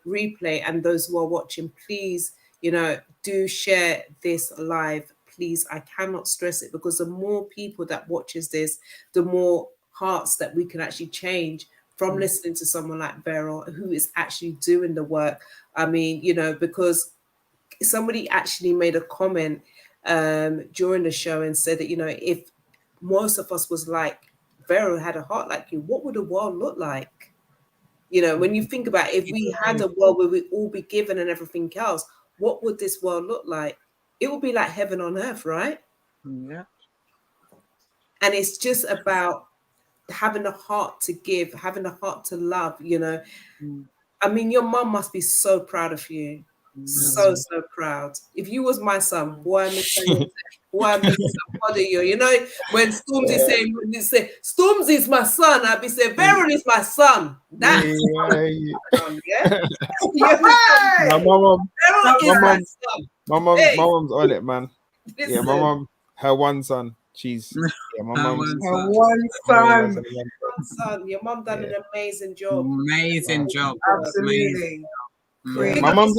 replay and those who are watching, please, do share this live. Please, I cannot stress it, because the more people that watches this, the more hearts that we can actually change from listening to someone like Verral, who is actually doing the work. I mean, because somebody actually made a comment during the show and said that, if most of us was like Verral, had a heart like you, what would the world look like? When you think about it, if we had a world where we all be given and everything else, what would this world look like? It would be like heaven on earth, right? Yeah. And it's just about having a heart to give, having a heart to love, I mean, your mom must be so proud of you. So proud. If you was my son, boy, I'm saying, boy, I'm somebody you. When Stormzy saying, when they say Stormzy is my son, I'd be saying Verral is my son. That's yeah. My mom's on it, man. Listen. Yeah, my mom, her one son. Jeez. Yeah, my mom's Her one son. Son, your mom done an amazing job. Amazing job. Absolutely. Yeah. My mom's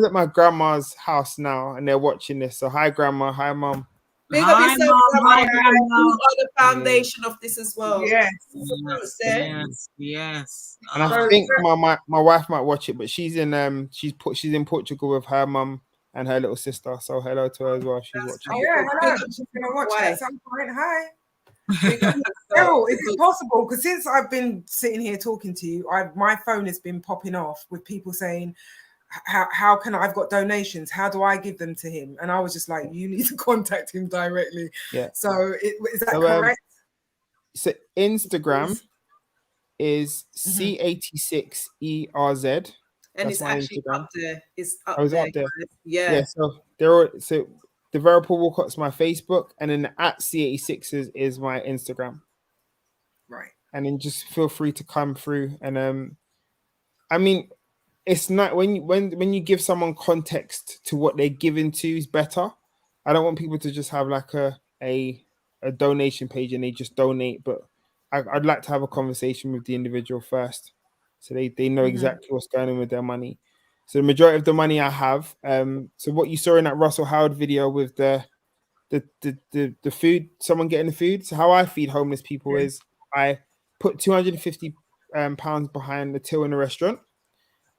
at my grandma's house now, and they're watching this. So hi, grandma. Hi, mom. Big up Hi, yourself, Mom. grandma. Hi, Grandma. You are the foundation of this as well. Yes. Yes. And I think my wife might watch it, but she's in Portugal with her mum and her little sister. So hello to her as well. She's watching. Oh yeah, hello. She's gonna watch it at some point. Hi. Verral, is it possible? Because since I've been sitting here talking to you, my phone has been popping off with people saying, how can I've got donations? How do I give them to him? And I was just like, you need to contact him directly. Yeah. So is that correct? So Instagram is C86ERZ. And it's actually Instagram. up there. It's up It's there. up there. Yeah. So the Verral Paul-Walcott's my Facebook, and then the at C86 is my Instagram. Right. And then just feel free to come through. And I mean, it's not when you give someone context to what they're giving to is better. I don't want people to just have like a donation page and they just donate, but I'd like to have a conversation with the individual first, so they know exactly what's going on with their money. So the majority of the money I have, so what you saw in that Russell Howard video with the food, someone getting the food. So how I feed homeless people is I put £250 behind the till in the restaurant.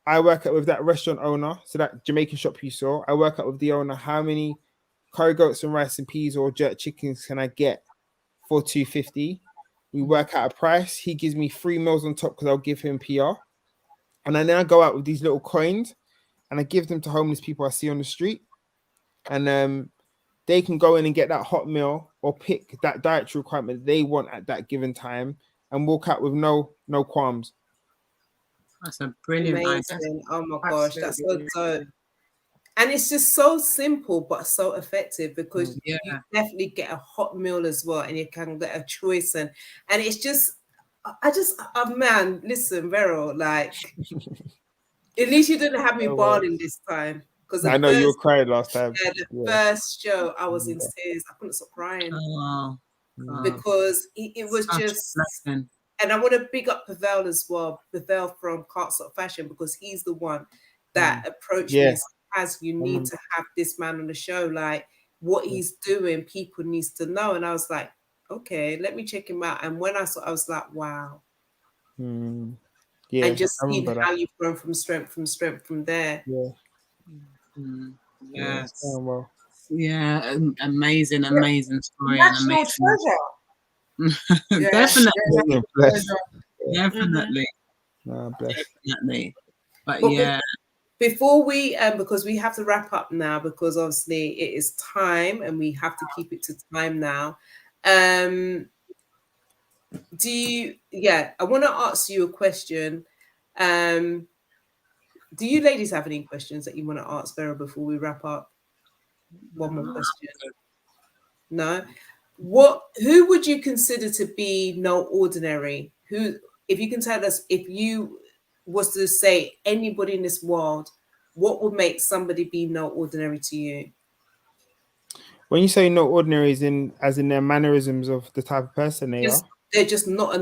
I work out with that restaurant owner, so that Jamaican shop you saw. I work out with the owner how many curry goats and rice and peas or jerk chickens can I get for $250. We work out a price. He gives me 3 meals on top because I'll give him PR. And then I go out with these little coins and I give them to homeless people I see on the street. And they can go in and get that hot meal or pick that dietary requirement they want at that given time and walk out with no qualms. That's a brilliant idea. Amazing. Oh my gosh, that's so dope. And it's just so simple but so effective, because you definitely get a hot meal as well, and you can get a choice, and it's just man, listen, Verral, like at least you didn't have me bawling this time, because I know you were crying last time. Yeah, the first show I was in tears. I couldn't stop crying because it was just. And I want to big up Verral as well, Verral from Carts of Fashion, because he's the one that approached me and said, you need to have this man on the show. Like, what he's doing, people needs to know. And I was like, okay, let me check him out. And when I saw, I was like, wow. Yeah, And just I seeing remember how that. you've grown from strength from there. Yeah, Yes. it's going well. Yeah, amazing story. National And treasure. amazing. Yeah, Definitely. yeah, Bless. Definitely. Nah, bless. Definitely. But But yeah. before we because we have to wrap up now, because obviously it is time and we have to keep it to time now. I want to ask you a question. Do you ladies have any questions that you want to ask Vera before we wrap up? One more question. No. Who would you consider to be no ordinary? Who, if you can tell us, if you was to say anybody in this world, what would make somebody be no ordinary to you? When you say not ordinary, as in their mannerisms of the type of person they are. They're just not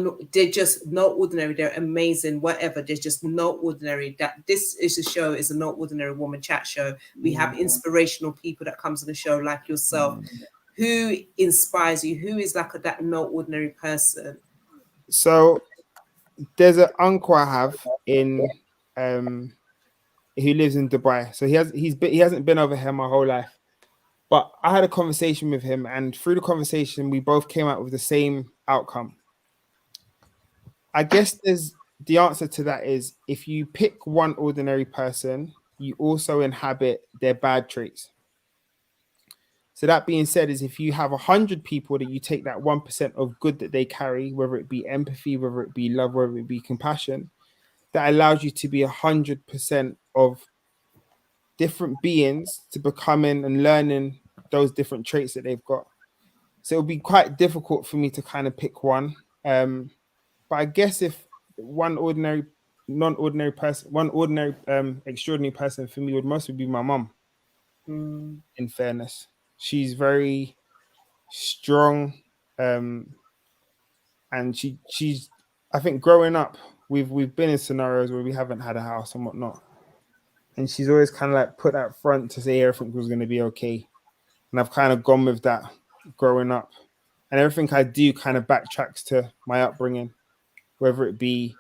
ordinary. They're amazing, whatever. They're just not ordinary. That this is a show is a not ordinary woman chat show. We have inspirational people that comes on the show like yourself. Who inspires you? Who is like that no ordinary person? So there's an uncle I have in who lives in Dubai. So he hasn't been over here my whole life. But I had a conversation with him, and through the conversation, we both came out with the same outcome. I guess the answer to that is if you pick one ordinary person, you also inhabit their bad traits. So that being said, is if you have 100 people that you take that 1% of good that they carry, whether it be empathy, whether it be love, whether it be compassion, that allows you to be 100% of different beings to becoming and learning those different traits that they've got. So it'll be quite difficult for me to kind of pick one. But I guess if one ordinary, non-ordinary person, one ordinary, extraordinary person for me would mostly be my mum. In fairness, she's very strong, and she's. I think growing up, we've been in scenarios where we haven't had a house and whatnot, and she's always kind of like put that front to say everything was going to be okay, and I've kind of gone with that growing up, and everything I do kind of backtracks to my upbringing, whether it be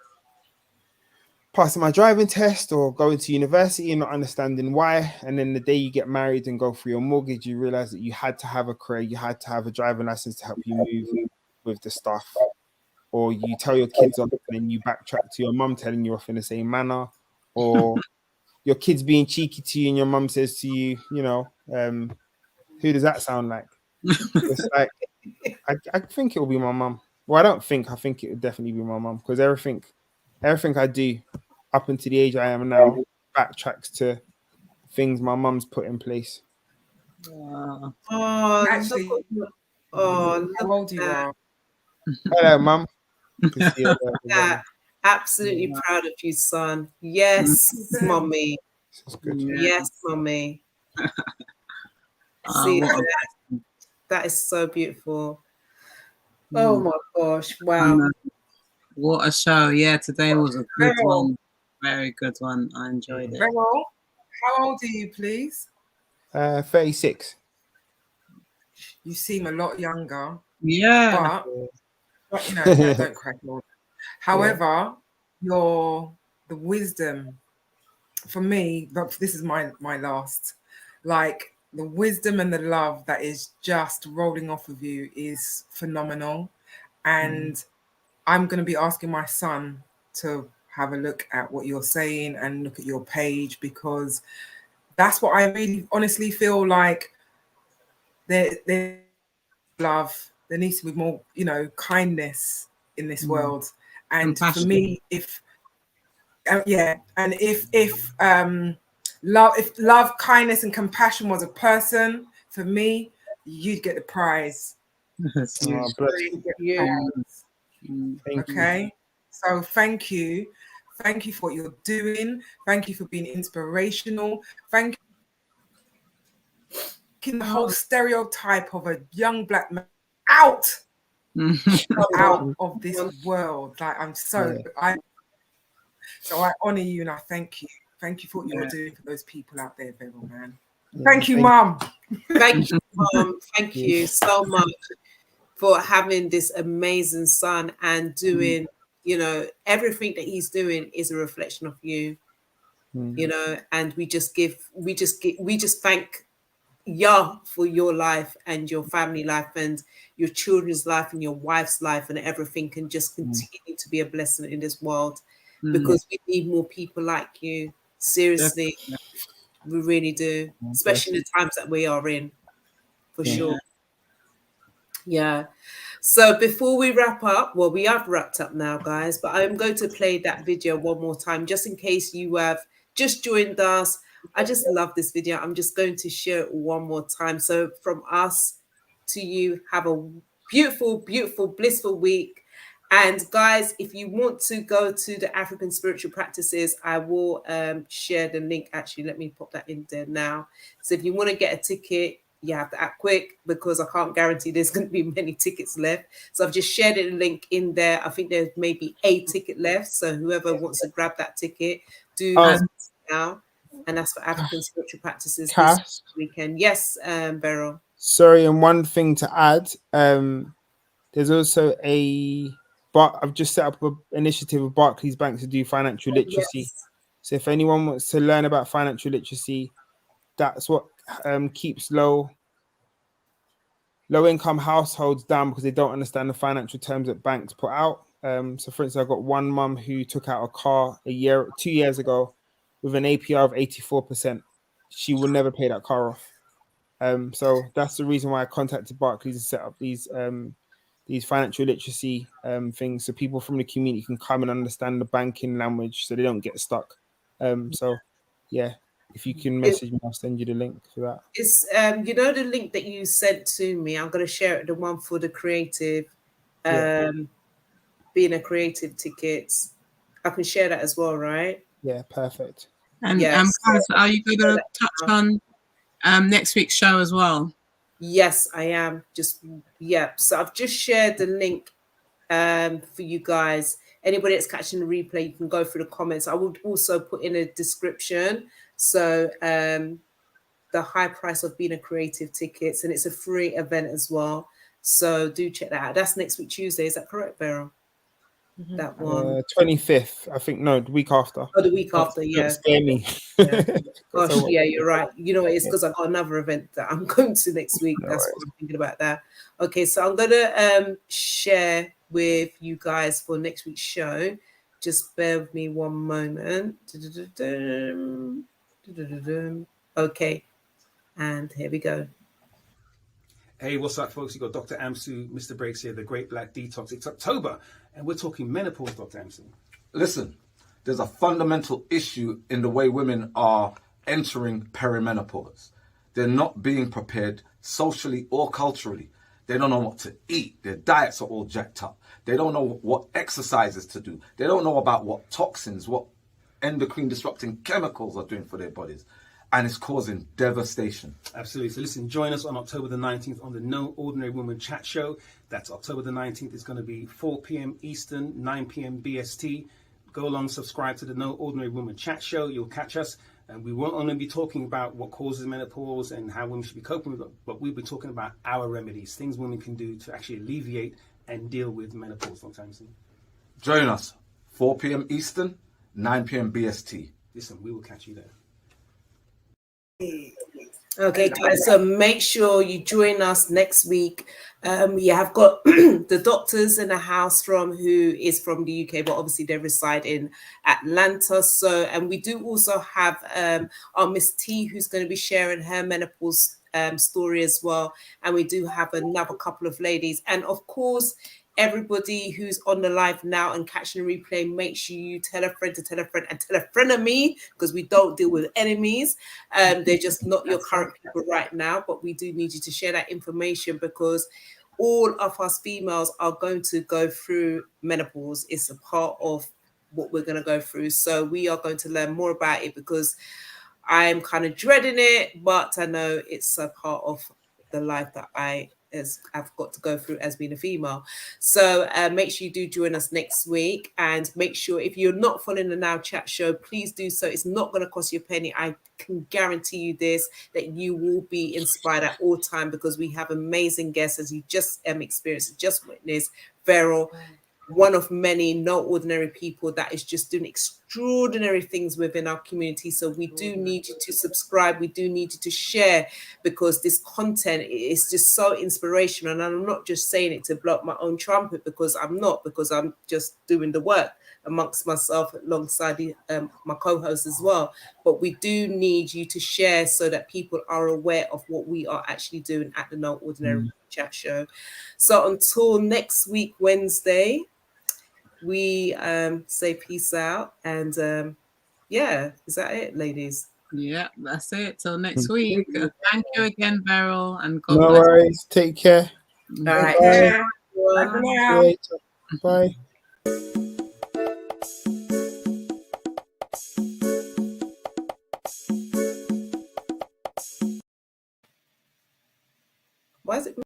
passing my driving test or going to university and not understanding why. And then the day you get married and go through your mortgage, you realize that you had to have a career, you had to have a driving license to help you move with the stuff. Or you tell your kids off and then you backtrack to your mum telling you off in the same manner. Or your kids being cheeky to you and your mum says to you, who does that sound like? It's like, I think it will be my mum. Well, I think it would definitely be my mum, because everything I do up until the age I am now backtracks to things my mum's put in place. Actually, how old you are? Hello, mum. Absolutely proud of you, son. Yes, mommy. Good. Yes, mommy. See, that is so beautiful. Oh my gosh! Wow. What a show. Yeah, today was a good one. Very good one. I enjoyed it. Verral, how old are you, please? 36. You seem a lot younger. Yeah. But don't crack on. However, the wisdom, for me, this is my last, like the wisdom and the love that is just rolling off of you is phenomenal. And I'm going to be asking my son to have a look at what you're saying and look at your page, because that's what I really honestly feel like there love. There needs to be more, kindness in this world. And compassion. For me, if love, kindness, and compassion was a person, for me, you'd get the prize. Okay. So thank you for what you're doing. Thank you for being inspirational. Thank you for the whole stereotype of a young black man out of this world. Like so I honor you and I thank you. Thank you for what you're doing for those people out there, Verral, man. Thank you, Mom. Thank you, Mom. Thank you so much for having this amazing son and doing, you know, everything that he's doing is a reflection of you, you know, and we just thank Yah for your life and your family life and your children's life and your wife's life, and everything can just continue to be a blessing in this world, because we need more people like you. Seriously, we really do, especially in the times that we are in, for sure. Yeah. So before we wrap up, well, we have wrapped up now, guys, but I'm going to play that video one more time, just in case you have just joined us. I just love this video. I'm just going to share it one more time. So from us to you, have a beautiful, beautiful, blissful week. And guys, if you want to go to the African spiritual practices, I will share the link. Actually, let me pop that in there now. So if you want to get a ticket, you have to act quick, because I can't guarantee there's going to be many tickets left. So I've just shared a link in there. I think there's maybe a ticket left. So whoever wants to grab that ticket, do now. And that's for African spiritual practices this weekend. Yes, Verral. Sorry, and one thing to add, there's also I've just set up an initiative with Barclays Bank to do financial literacy. Yes. So if anyone wants to learn about financial literacy, that's what keeps low income households down, because they don't understand the financial terms that banks put out. So for instance, I've got one mum who took out a car 2 years ago with an APR of 84%. She will never pay that car off. So that's the reason why I contacted Barclays and set up these financial literacy things, so people from the community can come and understand the banking language, so they don't get stuck. So yeah, if you can message me, I'll send you the link for that. It's you know, the link that you sent to me, I'm going to share it, the one for the creative, being a creative tickets. I can share that as well, right? Yeah, perfect. And guys, are you going to touch on next week's show as well? Yes, I am. So I've just shared the link for you guys. Anybody that's catching the replay, you can go through the comments. I would also put in a description. So the high price of being a creative tickets, and it's a free event as well. So do check that out. That's next week Tuesday. Is that correct, Verral? That one. 25th, I think. No, the week after. Oh, the week after, yeah. Don't scare me. Yeah. Gosh, yeah, you're right. You know, it's because I've got another event that I'm going to next week. That's what I'm thinking about that. Okay, so I'm going to share with you guys for next week's show. Just bear with me one moment. Okay, and here we go. Hey, what's up, folks? You got Dr. Amsu, Mr. Breaks here, the Great Black Detox. It's October, and we're talking menopause, Dr. Amsu. Listen, there's a fundamental issue in the way women are entering perimenopause. They're not being prepared socially or culturally. They don't know what to eat. Their diets are all jacked up. They don't know what exercises to do. They don't know about what toxins, what endocrine disrupting chemicals are doing for their bodies. And it's causing devastation. Absolutely. So listen, join us on October the 19th on the No Ordinary Woman Chat Show. That's October the 19th. It's going to be 4 p.m. Eastern, 9 p.m. BST. Go along, subscribe to the No Ordinary Woman Chat Show. You'll catch us. And we won't only be talking about what causes menopause and how women should be coping with it, but we'll be talking about our remedies, things women can do to actually alleviate and deal with menopause. Join us, 4 p.m. Eastern, 9 p.m. BST. Listen, we will catch you there. Okay, guys, so make sure you join us next week. We have got the doctors in the house who is from the UK, but obviously they reside in Atlanta. So, and we do also have our Miss T, who's going to be sharing her menopause story as well. And we do have another couple of ladies. And of course, everybody who's on the live now and catching the replay, make sure you tell a friend to tell a friend and tell a friend of me, because we don't deal with enemies. They're just not your current people right now, but we do need you to share that information, because all of us females are going to go through menopause. It's a part of what we're going to go through. So we are going to learn more about it, because I'm kind of dreading it, but I know it's a part of the life that I as I've got to go through as being a female. So make sure you do join us next week, and make sure if you're not following the Now Chat show, please do so. It's not going to cost you a penny. I can guarantee you this, that you will be inspired at all time, because we have amazing guests, as you just experienced, just witnessed. Verral, one of many no ordinary people that is just doing extraordinary things within our community. So we do need you to subscribe. We do need you to share, because this content is just so inspirational. And I'm not just saying it to blow up my own trumpet, because I'm not, because I'm just doing the work amongst myself alongside my co-hosts as well. But we do need you to share so that people are aware of what we are actually doing at the No Ordinary Chat show. So until next week, Wednesday, we say peace out, and is that it, ladies? Yeah, that's it. Till next week. Thank you again, Verral, and God No bless. worries. Take care. All right. Yeah. Bye Bye. for See now. you later. Bye. Why is it